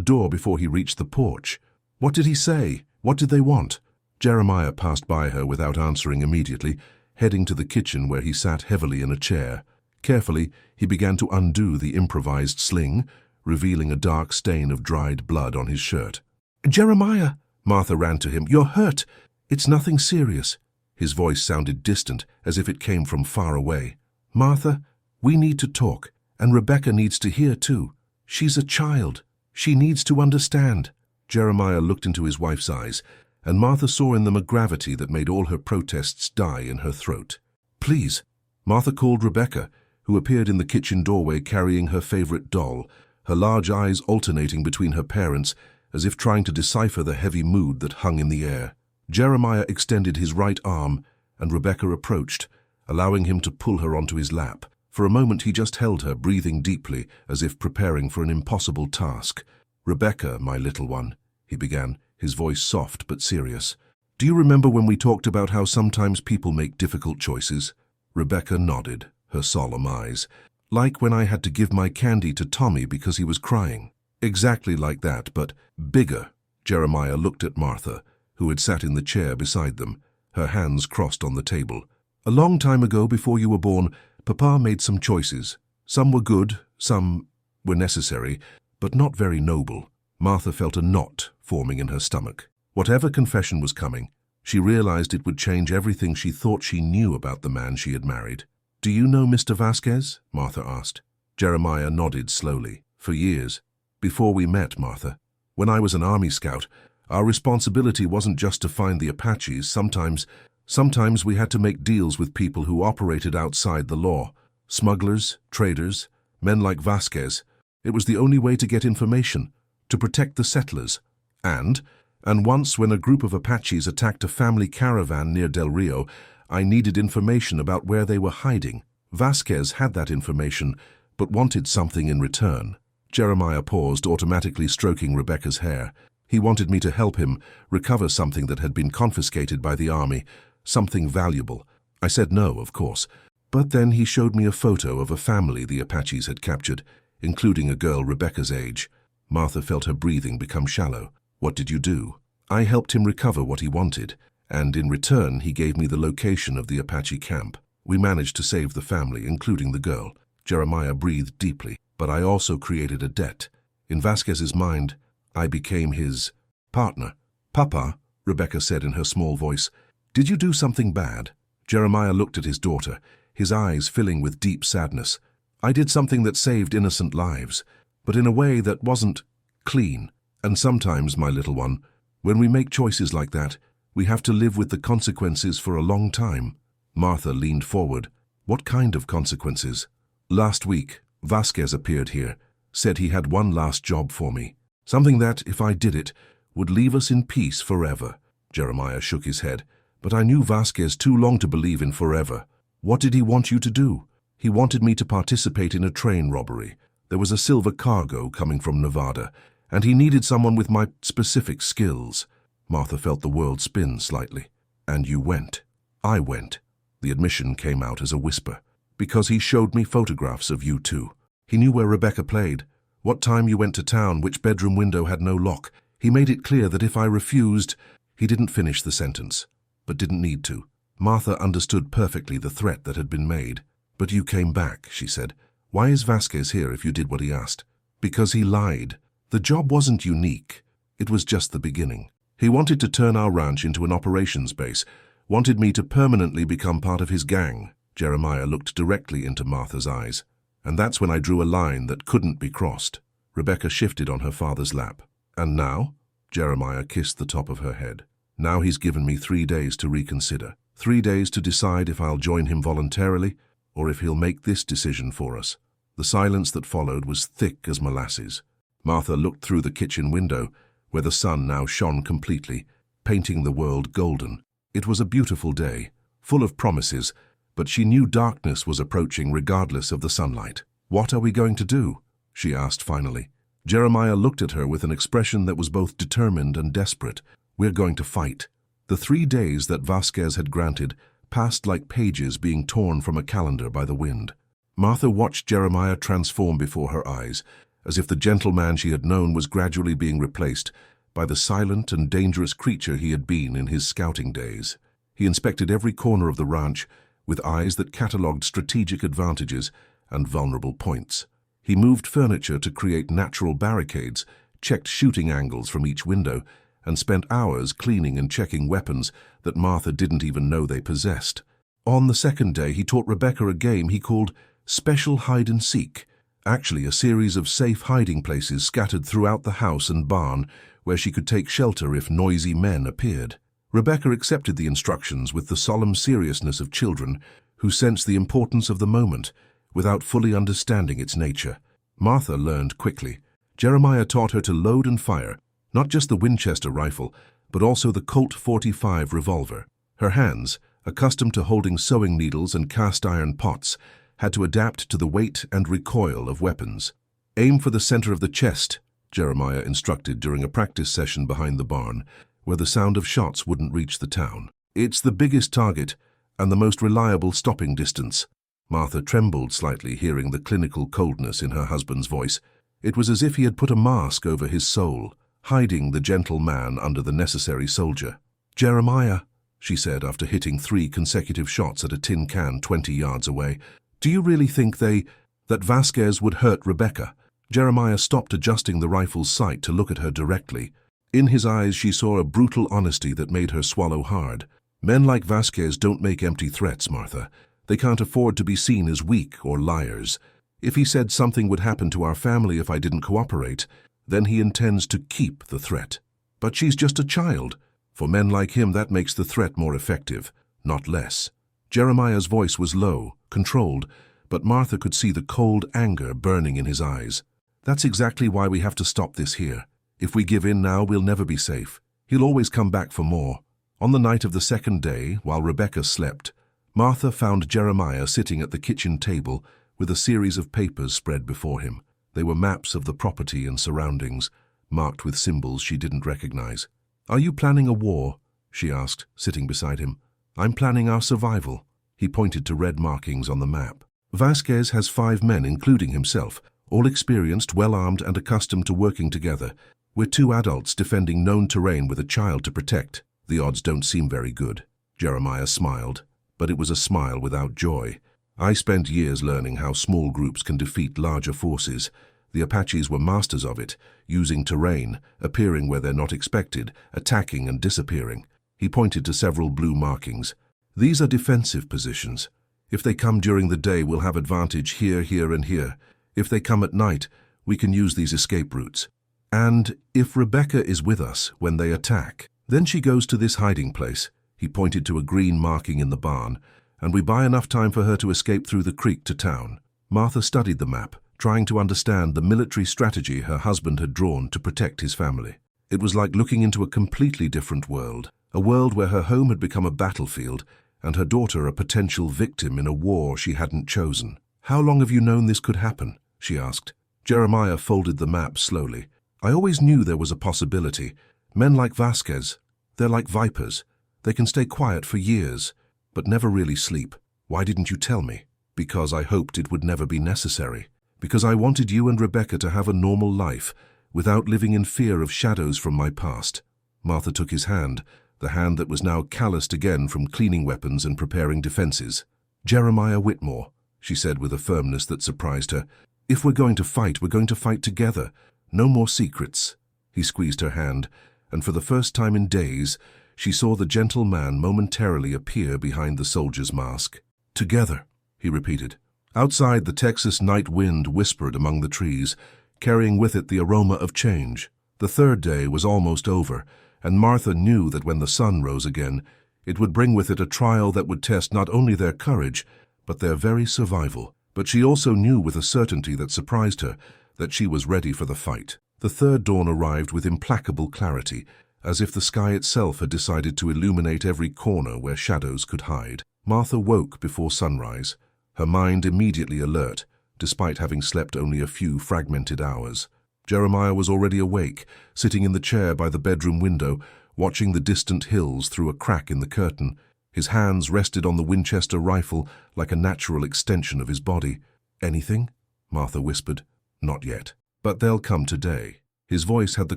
[SPEAKER 1] door before he reached the porch. "What did he say? What did they want?" Jeremiah passed by her without answering immediately, heading to the kitchen where he sat heavily in a chair. Carefully, he began to undo the improvised sling, revealing a dark stain of dried blood on his shirt. "Jeremiah!" Martha ran to him. "You're hurt. It's nothing serious." His voice sounded distant, as if it came from far away. "Martha, we need to talk, and Rebecca needs to hear too. She's a child. She needs to understand." Jeremiah looked into his wife's eyes, and Martha saw in them a gravity that made all her protests die in her throat. "Please." Martha called Rebecca, who appeared in the kitchen doorway carrying her favorite doll, her large eyes alternating between her parents, as if trying to decipher the heavy mood that hung in the air. Jeremiah extended his right arm, and Rebecca approached, allowing him to pull her onto his lap. For a moment he just held her, breathing deeply, as if preparing for an impossible task. "Rebecca, my little one," he began, his voice soft but serious. "Do you remember when we talked about how sometimes people make difficult choices?" Rebecca nodded, her solemn eyes. "Like when I had to give my candy to Tommy because he was crying." "Exactly like that, but bigger." Jeremiah looked at Martha, who had sat in the chair beside them, her hands crossed on the table. "A long time ago, before you were born, Papa made some choices. Some were good, some were necessary, but not very noble." Martha felt a knot forming in her stomach. Whatever confession was coming, she realized it would change everything she thought she knew about the man she had married. "Do you know Mr. Vasquez?" Martha asked. Jeremiah nodded slowly. "For years. Before we met, Martha. When I was an Army scout, our responsibility wasn't just to find the Apaches. Sometimes we had to make deals with people who operated outside the law. Smugglers, traders, men like Vasquez. It was the only way to get information, to protect the settlers. And once when a group of Apaches attacked a family caravan near Del Rio, I needed information about where they were hiding. Vasquez had that information, but wanted something in return." Jeremiah paused, automatically stroking Rebecca's hair. "He wanted me to help him recover something that had been confiscated by the army, something valuable. I said no, of course. But then he showed me a photo of a family the Apaches had captured, including a girl Rebecca's age." Martha felt her breathing become shallow. "What did you do?" "I helped him recover what he wanted, and in return he gave me the location of the Apache camp. We managed to save the family, including the girl." Jeremiah breathed deeply. "But I also created a debt. In Vasquez's mind, I became his partner." "Papa," Rebecca said in her small voice, "did you do something bad?" Jeremiah looked at his daughter, his eyes filling with deep sadness. "I did something that saved innocent lives, but in a way that wasn't clean. And sometimes, my little one, When we make choices like that, we have to live with the consequences for a long time. Martha leaned forward. What kind of consequences? Last week, Vasquez appeared here, said he had one last job for me. Something that, if I did it, would leave us in peace forever. Jeremiah shook his head. But I knew Vasquez too long to believe in forever. What did he want you to do? He wanted me to participate in a train robbery. There was a silver cargo coming from Nevada, and he needed someone with my specific skills. Martha felt the world spin slightly. And you went. I went. The admission came out as a whisper. Because he showed me photographs of you two. He knew where Rebecca played, what time you went to town, which bedroom window had no lock. He made it clear that if I refused... He didn't finish the sentence, but didn't need to. Martha understood perfectly the threat that had been made. But you came back, she said. Why is Vasquez here if you did what he asked? Because he lied. The job wasn't unique. It was just the beginning. He wanted to turn our ranch into an operations base, wanted me to permanently become part of his gang. Jeremiah looked directly into Martha's eyes. And that's when I drew a line that couldn't be crossed. Rebecca shifted on her father's lap. And now? Jeremiah kissed the top of her head. Now he's given me 3 days to reconsider. 3 days to decide if I'll join him voluntarily or if he'll make this decision for us. The silence that followed was thick as molasses. Martha looked through the kitchen window, where the sun now shone completely, painting the world golden. It was a beautiful day, full of promises, but she knew darkness was approaching regardless of the sunlight. What are we going to do? She asked finally. Jeremiah looked at her with an expression that was both determined and desperate. We're going to fight. The 3 days that Vasquez had granted passed like pages being torn from a calendar by the wind. Martha watched Jeremiah transform before her eyes, as if the gentleman she had known was gradually being replaced by the silent and dangerous creature he had been in his scouting days. He inspected every corner of the ranch with eyes that catalogued strategic advantages and vulnerable points. He moved furniture to create natural barricades, checked shooting angles from each window, and spent hours cleaning and checking weapons that Martha didn't even know they possessed. On the second day, he taught Rebecca a game he called Special Hide-and-Seek, actually a series of safe hiding places scattered throughout the house and barn where she could take shelter if noisy men appeared. Rebecca accepted the instructions with the solemn seriousness of children who sense the importance of the moment without fully understanding its nature. Martha learned quickly. Jeremiah taught her to load and fire, not just the Winchester rifle, but also the Colt .45 revolver. Her hands, accustomed to holding sewing needles and cast-iron pots, had to adapt to the weight and recoil of weapons. Aim for the center of the chest, Jeremiah instructed during a practice session behind the barn, where the sound of shots wouldn't reach the town. It's the biggest target and the most reliable stopping distance. Martha trembled slightly, hearing the clinical coldness in her husband's voice. It was as if he had put a mask over his soul, hiding the gentle man under the necessary soldier. Jeremiah, she said after hitting 3 consecutive shots at a tin can 20 yards away, do you really think that Vasquez would hurt Rebecca? Jeremiah stopped adjusting the rifle's sight to look at her directly. In his eyes she saw a brutal honesty that made her swallow hard. Men like Vasquez don't make empty threats, Martha. They can't afford to be seen as weak or liars. If he said something would happen to our family if I didn't cooperate, then he intends to keep the threat. But she's just a child. For men like him, that makes the threat more effective, not less. Jeremiah's voice was low, controlled, but Martha could see the cold anger burning in his eyes. That's exactly why we have to stop this here. If we give in now, we'll never be safe. He'll always come back for more. On the night of the second day, while Rebecca slept, Martha found Jeremiah sitting at the kitchen table with a series of papers spread before him. They were maps of the property and surroundings, marked with symbols she didn't recognize. Are you planning a war? She asked, sitting beside him. I'm planning our survival. He pointed to red markings on the map. Vasquez has 5 men, including himself, all experienced, well-armed, and accustomed to working together. We're 2 adults defending known terrain with a child to protect. The odds don't seem very good. Jeremiah smiled, but it was a smile without joy. I spent years learning how small groups can defeat larger forces. The Apaches were masters of it, using terrain, appearing where they're not expected, attacking and disappearing. He pointed to several blue markings. These are defensive positions. If they come during the day, we'll have advantage here, here, and here. If they come at night, we can use these escape routes. And if Rebecca is with us when they attack, then she goes to this hiding place. He pointed to a green marking in the barn, and we buy enough time for her to escape through the creek to town. Martha studied the map, trying to understand the military strategy her husband had drawn to protect his family. It was like looking into a completely different world, a world where her home had become a battlefield and her daughter a potential victim in a war she hadn't chosen. "How long have you known this could happen?" she asked. Jeremiah folded the map slowly. "I always knew there was a possibility. Men like Vasquez, they're like vipers. They can stay quiet for years, but never really sleep. Why didn't you tell me?" "Because I hoped it would never be necessary. Because I wanted you and Rebecca to have a normal life, without living in fear of shadows from my past." Martha took his hand, the hand that was now calloused again from cleaning weapons and preparing defenses. "Jeremiah Whitmore," she said with a firmness that surprised her, "if we're going to fight, we're going to fight together. No more secrets." He squeezed her hand, and for the first time in days, she saw the gentle man momentarily appear behind the soldier's mask. "Together," he repeated. Outside, the Texas night wind whispered among the trees, carrying with it the aroma of change. The third day was almost over, and Martha knew that when the sun rose again, it would bring with it a trial that would test not only their courage, but their very survival. But she also knew with a certainty that surprised her that she was ready for the fight. The third dawn arrived with implacable clarity, as if the sky itself had decided to illuminate every corner where shadows could hide. Martha woke before sunrise, her mind immediately alert, despite having slept only a few fragmented hours. Jeremiah was already awake, sitting in the chair by the bedroom window, watching the distant hills through a crack in the curtain. His hands rested on the Winchester rifle like a natural extension of his body. "Anything?" Martha whispered. "Not yet. But they'll come today." His voice had the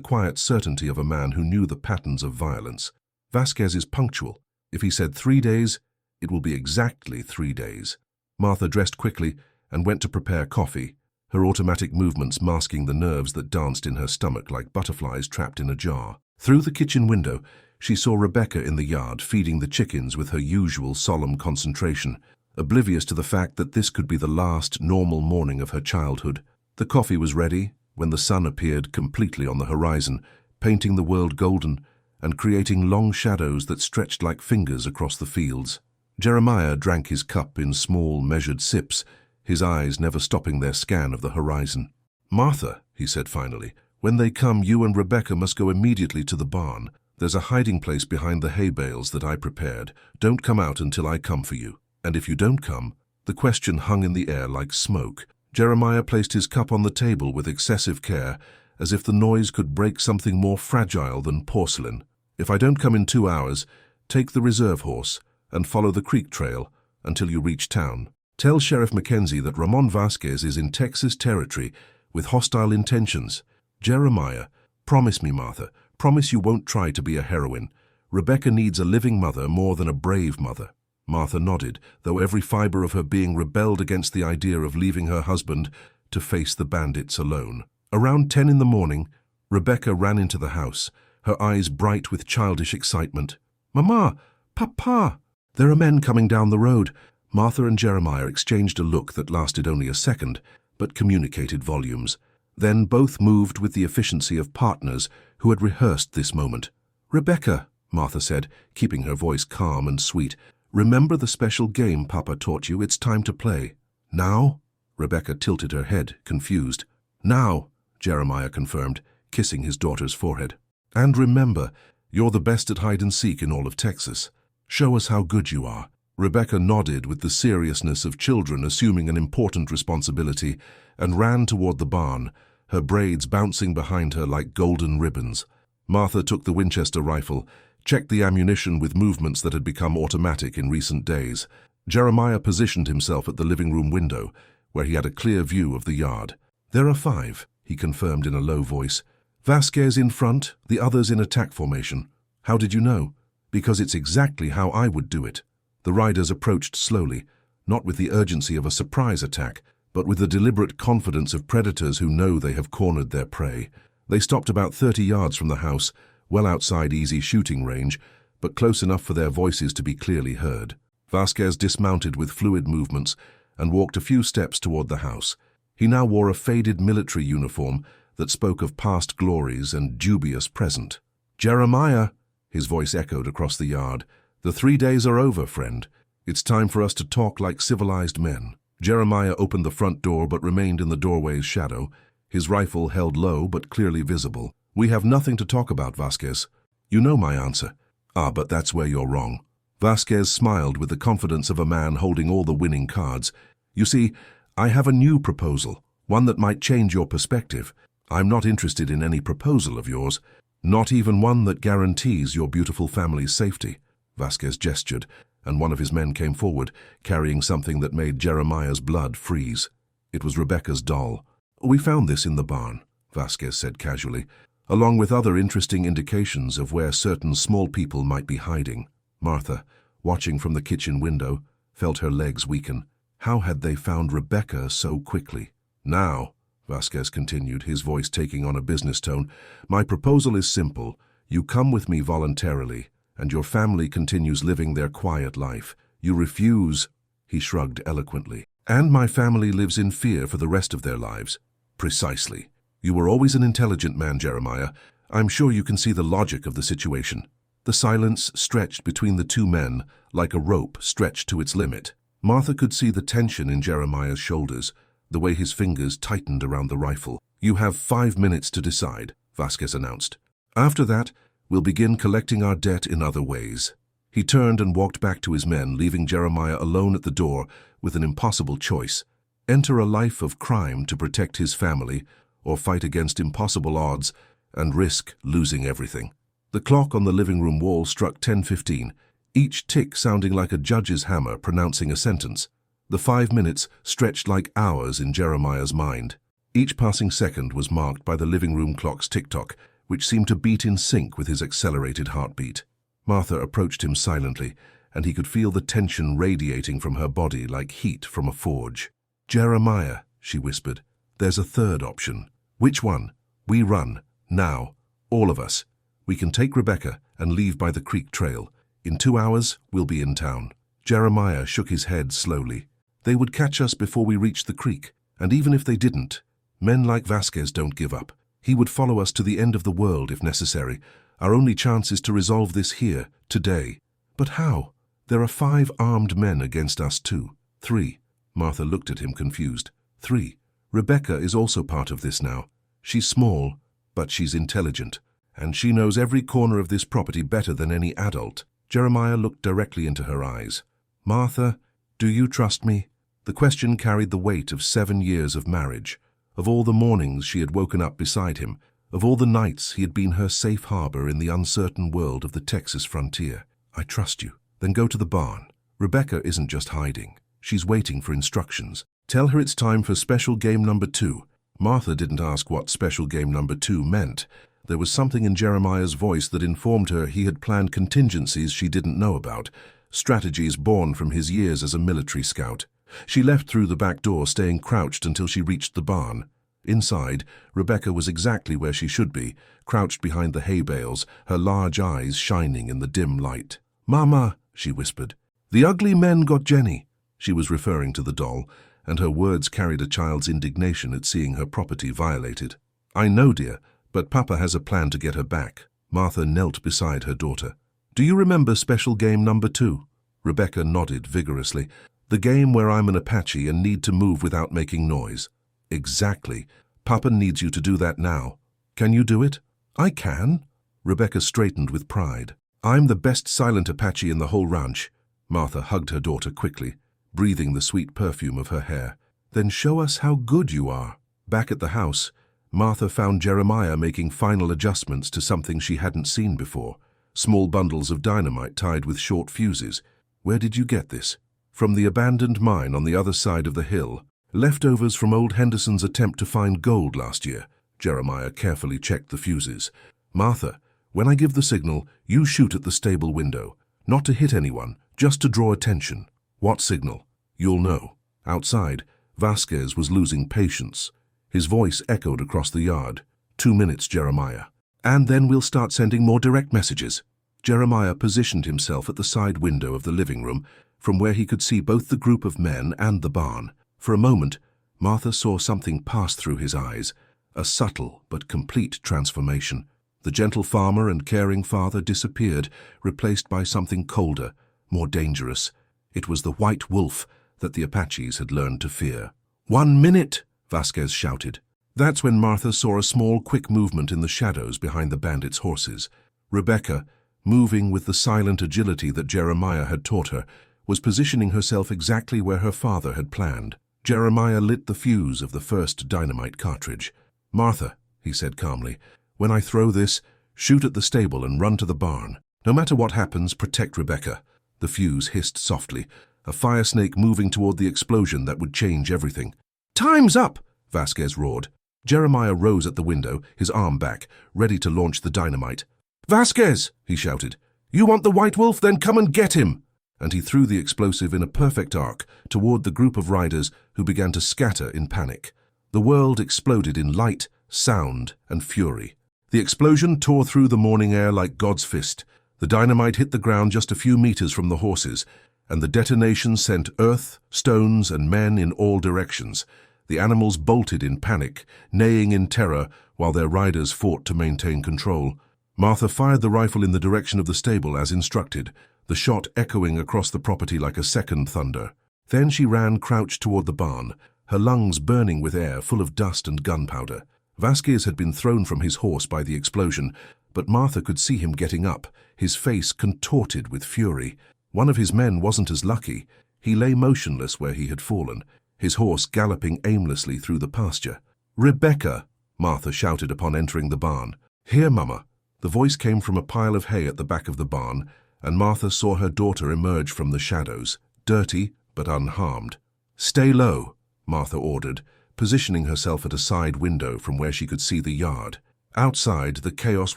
[SPEAKER 1] quiet certainty of a man who knew the patterns of violence. "Vasquez is punctual. If he said 3 days, it will be exactly 3 days." Martha dressed quickly and went to prepare coffee, her automatic movements masking the nerves that danced in her stomach like butterflies trapped in a jar. Through the kitchen window, she saw Rebecca in the yard feeding the chickens with her usual solemn concentration, oblivious to the fact that this could be the last normal morning of her childhood. The coffee was ready when the sun appeared completely on the horizon, painting the world golden and creating long shadows that stretched like fingers across the fields. Jeremiah drank his cup in small, measured sips, his eyes never stopping their scan of the horizon. "Martha," he said finally, "when they come, you and Rebecca must go immediately to the barn. There's a hiding place behind the hay bales that I prepared. Don't come out until I come for you. And if you don't come—" The question hung in the air like smoke. Jeremiah placed his cup on the table with excessive care, as if the noise could break something more fragile than porcelain. "If I don't come in 2 hours, take the reserve horse and follow the creek trail until you reach town. Tell Sheriff Mackenzie that Ramon Vasquez is in Texas territory with hostile intentions. Jeremiah, promise me, Martha, promise you won't try to be a heroine. Rebecca needs a living mother more than a brave mother." Martha nodded, though every fiber of her being rebelled against the idea of leaving her husband to face the bandits alone. Around 10 in the morning, Rebecca ran into the house, her eyes bright with childish excitement. "Mama! Papa! There are men coming down the road." Martha and Jeremiah exchanged a look that lasted only a second, but communicated volumes. Then both moved with the efficiency of partners who had rehearsed this moment. "Rebecca," Martha said, keeping her voice calm and sweet, "remember the special game Papa taught you? It's time to play." "Now?" Rebecca tilted her head, confused. "Now," Jeremiah confirmed, kissing his daughter's forehead. "And remember, you're the best at hide-and-seek in all of Texas. Show us how good you are." Rebecca nodded with the seriousness of children assuming an important responsibility and ran toward the barn, her braids bouncing behind her like golden ribbons. Martha took the Winchester rifle, checked the ammunition with movements that had become automatic in recent days. Jeremiah positioned himself at the living room window, where he had a clear view of the yard. "There are 5, he confirmed in a low voice. "Vasquez in front, the others in attack formation. How did you know?" "Because it's exactly how I would do it." The riders approached slowly, not with the urgency of a surprise attack, but with the deliberate confidence of predators who know they have cornered their prey. They stopped about 30 yards from the house, well outside easy shooting range, but close enough for their voices to be clearly heard. Vasquez dismounted with fluid movements and walked a few steps toward the house. He now wore a faded military uniform that spoke of past glories and dubious present. "Jeremiah," his voice echoed across the yard, "the 3 days are over, friend. It's time for us to talk like civilized men." Jeremiah opened the front door but remained in the doorway's shadow, his rifle held low but clearly visible. "We have nothing to talk about, Vasquez. You know my answer." "Ah, but that's where you're wrong." Vasquez smiled with the confidence of a man holding all the winning cards. "You see, I have a new proposal, one that might change your perspective. I'm not interested in any proposal of yours, not even one that guarantees your beautiful family's safety." Vasquez gestured, and one of his men came forward, carrying something that made Jeremiah's blood freeze. It was Rebecca's doll. "We found this in the barn," Vasquez said casually, "along with other interesting indications of where certain small people might be hiding." Martha, watching from the kitchen window, felt her legs weaken. How had they found Rebecca so quickly? "Now," Vasquez continued, his voice taking on a business tone, "my proposal is simple. You come with me voluntarily, and your family continues living their quiet life. You refuse," he shrugged eloquently, "and my family lives in fear for the rest of their lives." "Precisely. You were always an intelligent man, Jeremiah. I'm sure you can see the logic of the situation." The silence stretched between the two men like a rope stretched to its limit. Martha could see the tension in Jeremiah's shoulders, the way his fingers tightened around the rifle. "You have 5 minutes to decide," Vasquez announced. "After that, we'll begin collecting our debt in other ways." He turned and walked back to his men, leaving Jeremiah alone at the door with an impossible choice: enter a life of crime to protect his family, or fight against impossible odds and risk losing everything. The clock on the living room wall struck 10:15, each tick sounding like a judge's hammer pronouncing a sentence. The 5 minutes stretched like hours in Jeremiah's mind. Each passing second was marked by the living room clock's tick-tock, which seemed to beat in sync with his accelerated heartbeat. Martha approached him silently, and he could feel the tension radiating from her body like heat from a forge. "Jeremiah," she whispered, "there's a third option." "Which one?" "We run. Now. All of us. We can take Rebecca and leave by the creek trail. In 2 hours, we'll be in town." Jeremiah shook his head slowly. "They would catch us before we reached the creek, and even if they didn't, men like Vasquez don't give up. He would follow us to the end of the world if necessary. Our only chance is to resolve this here, today." "But how? There are 5 armed men against us too." "3. Martha looked at him confused. "3. Rebecca is also part of this now. She's small, but she's intelligent, and she knows every corner of this property better than any adult." Jeremiah looked directly into her eyes. "Martha, do you trust me?" The question carried the weight of 7 years of marriage, of all the mornings she had woken up beside him, of all the nights he had been her safe harbor in the uncertain world of the Texas frontier. "I trust you." "Then go to the barn. Rebecca isn't just hiding. She's waiting for instructions. Tell her it's time for special game number 2. Martha didn't ask what special game number 2 meant. There was something in Jeremiah's voice that informed her he had planned contingencies she didn't know about, strategies born from his years as a military scout. She left through the back door, staying crouched until she reached the barn. Inside, Rebecca was exactly where she should be, crouched behind the hay bales, her large eyes shining in the dim light. "Mama," she whispered. "The ugly men got Jenny." She was referring to the doll, and her words carried a child's indignation at seeing her property violated. "I know, dear, but Papa has a plan to get her back." Martha knelt beside her daughter. "Do you remember special game number 2? Rebecca nodded vigorously. "The game where I'm an Apache and need to move without making noise." "Exactly. Papa needs you to do that now. Can you do it?" "I can." Rebecca straightened with pride. "I'm the best silent Apache in the whole ranch." Martha hugged her daughter quickly, breathing the sweet perfume of her hair. "Then show us how good you are." Back at the house, Martha found Jeremiah making final adjustments to something she hadn't seen before. Small bundles of dynamite tied with short fuses. "Where did you get this?" "From the abandoned mine on the other side of the hill. Leftovers from old Henderson's attempt to find gold last year." Jeremiah carefully checked the fuses. "Martha, when I give the signal, you shoot at the stable window. Not to hit anyone, just to draw attention." "What signal?" "You'll know." Outside, Vasquez was losing patience. His voice echoed across the yard. 2 minutes, Jeremiah. "And then we'll start sending more direct messages." Jeremiah positioned himself at the side window of the living room, from where he could see both the group of men and the barn. For a moment, Martha saw something pass through his eyes, A subtle but complete transformation. The gentle farmer and caring father disappeared, replaced by something colder, more dangerous. It was the white wolf that the Apaches had learned to fear. "1 minute!" Vasquez shouted. That's when Martha saw a small, quick movement in the shadows behind the bandits' horses. Rebecca, moving with the silent agility that Jeremiah had taught her, was positioning herself exactly where her father had planned. Jeremiah lit the fuse of the first dynamite cartridge. "Martha," he said calmly, "when I throw this, shoot at the stable and run to the barn. No matter what happens, protect Rebecca." The fuse hissed softly, a fire snake moving toward the explosion that would change everything. "Time's up!" Vasquez roared. Jeremiah rose at the window, his arm back, ready to launch the dynamite. "Vasquez!" he shouted. "You want the white wolf? Then come and get him!" And he threw the explosive in a perfect arc toward the group of riders who began to scatter in panic. The world exploded in light, sound, and fury. The explosion tore through the morning air like God's fist. The dynamite hit the ground just a few meters from the horses, and the detonation sent earth, stones, and men in all directions. The animals bolted in panic, neighing in terror while their riders fought to maintain control. Martha fired the rifle in the direction of the stable as instructed, the shot echoing across the property like a second thunder. Then she ran crouched toward the barn, her lungs burning with air full of dust and gunpowder. Vasquez had been thrown from his horse by the explosion, but Martha could see him getting up, his face contorted with fury. One of his men wasn't as lucky. He lay motionless where he had fallen, his horse galloping aimlessly through the pasture. "Rebecca!" Martha shouted upon entering the barn. "Here, Mama." The voice came from a pile of hay at the back of the barn, and Martha saw her daughter emerge from the shadows, dirty but unharmed. "Stay low," Martha ordered, positioning herself at a side window from where she could see the yard. Outside, the chaos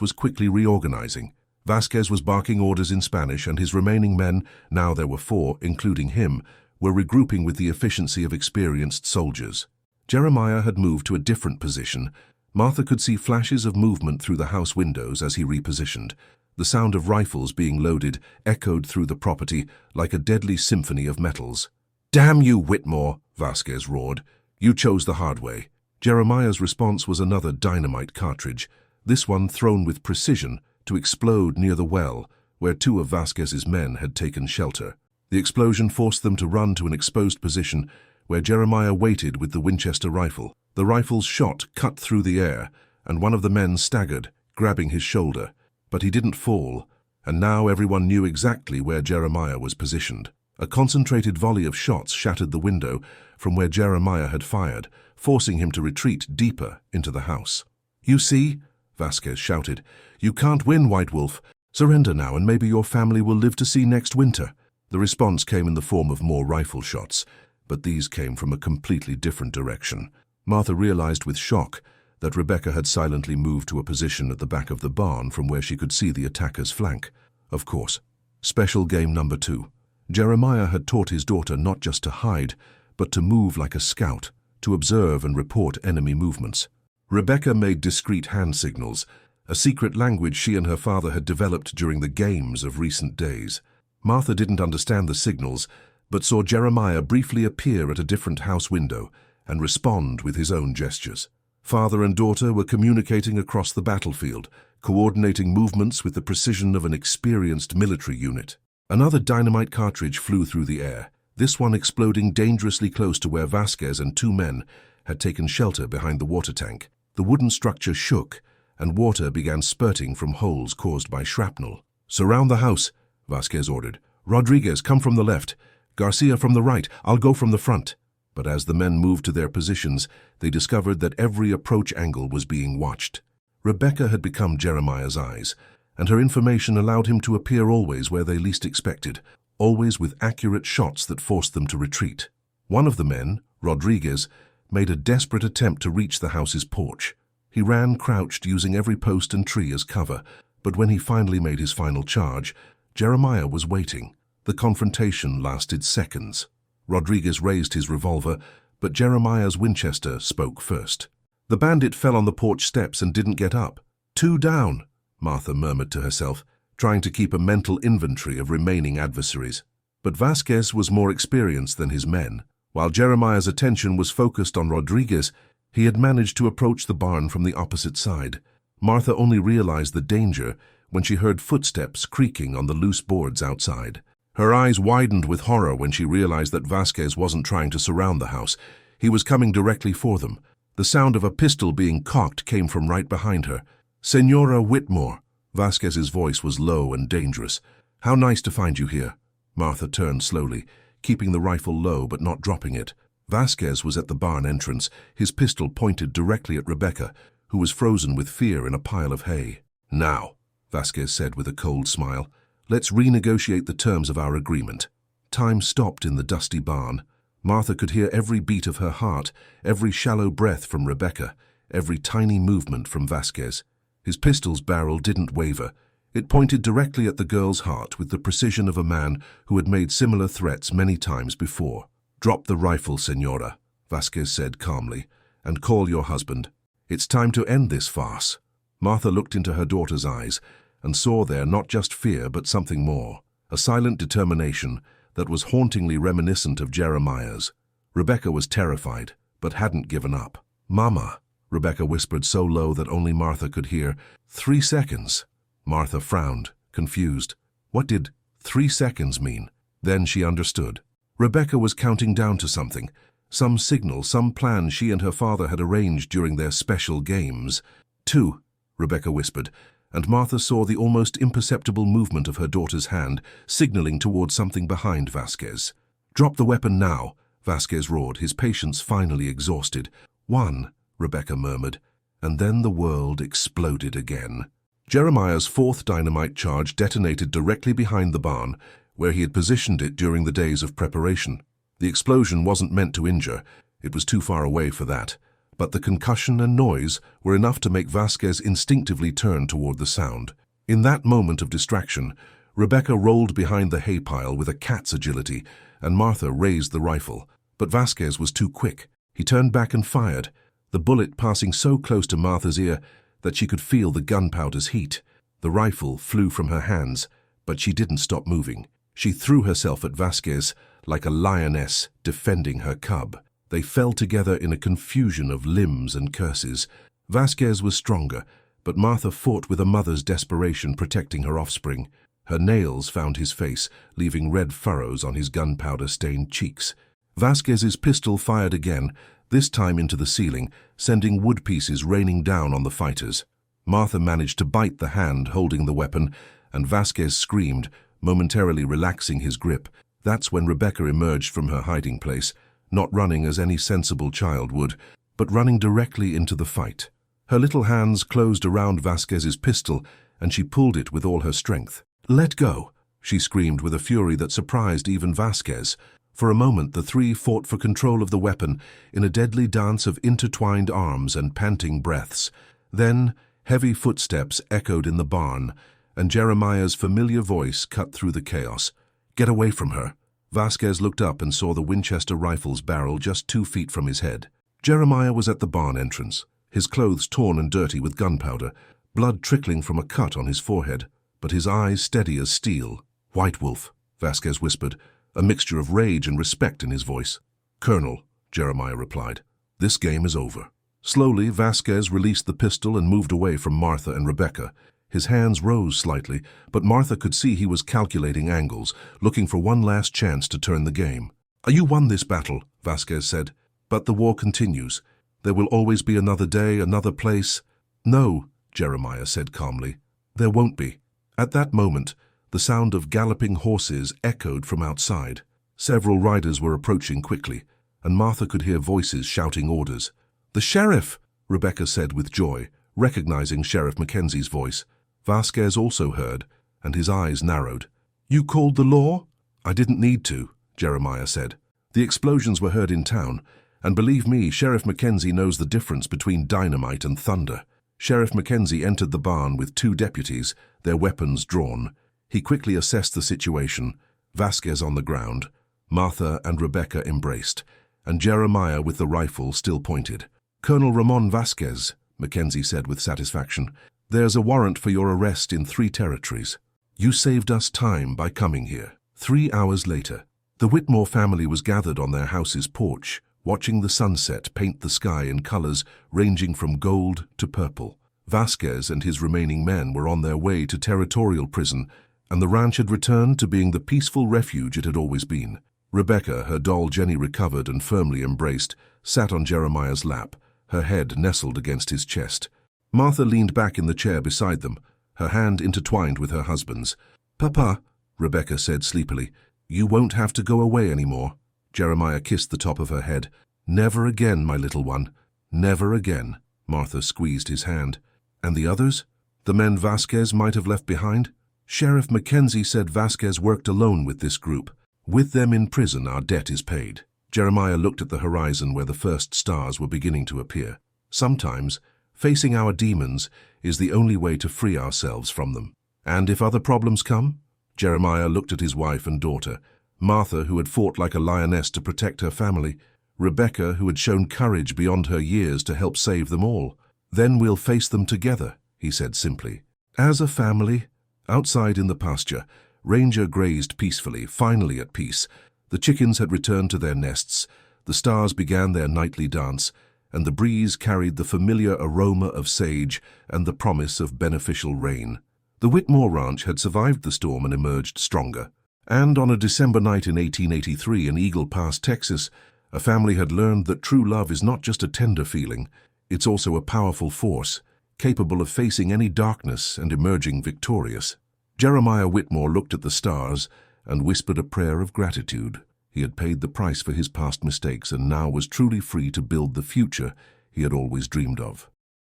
[SPEAKER 1] was quickly reorganizing. Vasquez was barking orders in Spanish, and his remaining men, now there were 4, including him, were regrouping with the efficiency of experienced soldiers. Jeremiah had moved to a different position. Martha could see flashes of movement through the house windows as he repositioned. The sound of rifles being loaded echoed through the property like a deadly symphony of metals. "Damn you, Whitmore!" Vasquez roared. "You chose the hard way." Jeremiah's response was another dynamite cartridge, this one thrown with precision to explode near the well, where 2 of Vasquez's men had taken shelter. The explosion forced them to run to an exposed position where Jeremiah waited with the Winchester rifle. The rifle's shot cut through the air, and one of the men staggered, grabbing his shoulder. But he didn't fall, and now everyone knew exactly where Jeremiah was positioned. A concentrated volley of shots shattered the window from where Jeremiah had fired, forcing him to retreat deeper into the house. "You see?" Vasquez shouted. "You can't win, White Wolf. Surrender now, and maybe your family will live to see next winter." The response came in the form of more rifle shots, but these came from a completely different direction. Martha realized with shock that Rebecca had silently moved to a position at the back of the barn from where she could see the attacker's flank. Of course. Special game number 2. Jeremiah had taught his daughter not just to hide, but to move like a scout, to observe and report enemy movements. Rebecca made discreet hand signals, a secret language she and her father had developed during the games of recent days. Martha didn't understand the signals, but saw Jeremiah briefly appear at a different house window and respond with his own gestures. Father and daughter were communicating across the battlefield, coordinating movements with the precision of an experienced military unit. Another dynamite cartridge flew through the air, this one exploding dangerously close to where Vasquez and 2 men had taken shelter behind the water tank. The wooden structure shook, and water began spurting from holes caused by shrapnel. "Surround the house," Vasquez ordered. "Rodriguez, come from the left. Garcia from the right. I'll go from the front." But as the men moved to their positions, they discovered that every approach angle was being watched. Rebecca had become Jeremiah's eyes, and her information allowed him to appear always where they least expected, always with accurate shots that forced them to retreat. One of the men, Rodriguez, made a desperate attempt to reach the house's porch. He ran crouched, using every post and tree as cover, but when he finally made his final charge, Jeremiah was waiting. The confrontation lasted seconds. Rodriguez raised his revolver, but Jeremiah's Winchester spoke first. The bandit fell on the porch steps and didn't get up. "2 down," Martha murmured to herself, trying to keep a mental inventory of remaining adversaries. But Vasquez was more experienced than his men. While Jeremiah's attention was focused on Rodriguez, He had managed to approach the barn from the opposite side. Martha only realized the danger when she heard footsteps creaking on the loose boards outside. Her eyes widened with horror when she realized that Vasquez wasn't trying to surround the house. He was coming directly for them. The sound of a pistol being cocked came from right behind her. "Senora Whitmore." Vasquez's voice was low and dangerous. "How nice to find you here." Martha turned slowly, keeping the rifle low but not dropping it. Vasquez was at the barn entrance, his pistol pointed directly at Rebecca, who was frozen with fear in a pile of hay. "Now," Vasquez said with a cold smile, "let's renegotiate the terms of our agreement." Time stopped in the dusty barn. Martha could hear every beat of her heart, every shallow breath from Rebecca, every tiny movement from Vasquez. His pistol's barrel didn't waver. It pointed directly at the girl's heart with the precision of a man who had made similar threats many times before. "Drop the rifle, Senora," Vasquez said calmly, "and call your husband. It's time to end this farce." Martha looked into her daughter's eyes and saw there not just fear but something more, a silent determination that was hauntingly reminiscent of Jeremiah's. Rebecca was terrified, but hadn't given up. "Mama," Rebecca whispered so low that only Martha could hear. 3 seconds. Martha frowned, confused. What did 3 seconds mean? Then she understood. Rebecca was counting down to something, some signal, some plan she and her father had arranged during their special games. 2, Rebecca whispered, and Martha saw the almost imperceptible movement of her daughter's hand, signaling towards something behind Vasquez. "Drop the weapon now," Vasquez roared, his patience finally exhausted. 1, Rebecca murmured, and then the world exploded again. Jeremiah's 4th dynamite charge detonated directly behind the barn, where he had positioned it during the days of preparation. The explosion wasn't meant to injure, it was too far away for that, but the concussion and noise were enough to make Vasquez instinctively turn toward the sound. In that moment of distraction, Rebecca rolled behind the hay pile with a cat's agility, and Martha raised the rifle. But Vasquez was too quick. He turned back and fired, the bullet passing so close to Martha's ear that she could feel the gunpowder's heat. The rifle flew from her hands, but she didn't stop moving. She threw herself at Vasquez like a lioness defending her cub. They fell together in a confusion of limbs and curses. Vasquez was stronger, but Martha fought with a mother's desperation protecting her offspring. Her nails found his face, leaving red furrows on his gunpowder-stained cheeks. Vasquez's pistol fired again, this time into the ceiling, sending wood pieces raining down on the fighters. Martha managed to bite the hand holding the weapon, and Vasquez screamed, momentarily relaxing his grip. That's when Rebecca emerged from her hiding place, not running as any sensible child would, but running directly into the fight. Her little hands closed around Vasquez's pistol, and she pulled it with all her strength. "Let go!" she screamed with a fury that surprised even Vasquez. For a moment the three fought for control of the weapon in a deadly dance of intertwined arms and panting breaths. Then heavy footsteps echoed in the barn, and Jeremiah's familiar voice cut through the chaos. "Get away from her!" Vasquez looked up and saw the Winchester rifle's barrel just 2 feet from his head. Jeremiah was at the barn entrance, his clothes torn and dirty with gunpowder, blood trickling from a cut on his forehead, but his eyes steady as steel. "White Wolf," Vasquez whispered, a mixture of rage and respect in his voice. "Colonel," Jeremiah replied, "this game is over." Slowly, Vasquez released the pistol and moved away from Martha and Rebecca. His hands rose slightly, but Martha could see he was calculating angles, looking for one last chance to turn the game. "You won this battle," Vasquez said, "but the war continues. There will always be another day, another place." "No," Jeremiah said calmly, "there won't be." At that moment, the sound of galloping horses echoed from outside. Several riders were approaching quickly, and Martha could hear voices shouting orders. "The sheriff!" Rebecca said with joy, recognizing Sheriff Mackenzie's voice. Vasquez also heard, and his eyes narrowed. "You called the law?" "I didn't need to," Jeremiah said. "The explosions were heard in town, and believe me, Sheriff Mackenzie knows the difference between dynamite and thunder." Sheriff Mackenzie entered the barn with 2 deputies, their weapons drawn. He quickly assessed the situation, Vasquez on the ground, Martha and Rebecca embraced, and Jeremiah with the rifle still pointed. "Colonel Ramon Vasquez," Mackenzie said with satisfaction, "there's a warrant for your arrest in 3 territories. You saved us time by coming here." 3 hours later, the Whitmore family was gathered on their house's porch, watching the sunset paint the sky in colors ranging from gold to purple. Vasquez and his remaining men were on their way to territorial prison, and the ranch had returned to being the peaceful refuge it had always been. Rebecca, her doll Jenny recovered and firmly embraced, sat on Jeremiah's lap, her head nestled against his chest. Martha leaned back in the chair beside them, her hand intertwined with her husband's. "Papa," Rebecca said sleepily, "you won't have to go away anymore." Jeremiah kissed the top of her head. "Never again, my little one. Never again." Martha squeezed his hand. "And the others? The men Vasquez might have left behind?" "Sheriff Mackenzie said Vasquez worked alone with this group. With them in prison, our debt is paid." Jeremiah looked at the horizon where the first stars were beginning to appear. "Sometimes, facing our demons is the only way to free ourselves from them." "And if other problems come?" Jeremiah looked at his wife and daughter, Martha, who had fought like a lioness to protect her family, Rebecca, who had shown courage beyond her years to help save them all. "Then we'll face them together," he said simply. "As a family." Outside in the pasture, Ranger grazed peacefully, finally at peace. The chickens had returned to their nests, the stars began their nightly dance, and the breeze carried the familiar aroma of sage and the promise of beneficial rain. The Whitmore Ranch had survived the storm and emerged stronger. And on a December night in 1883 in Eagle Pass, Texas, a family had learned that true love is not just a tender feeling, it's also a powerful force, capable of facing any darkness and emerging victorious. Jeremiah Whitmore looked at the stars and whispered a prayer of gratitude. He had paid the price for his past mistakes and now was truly free to build the future he had always dreamed of.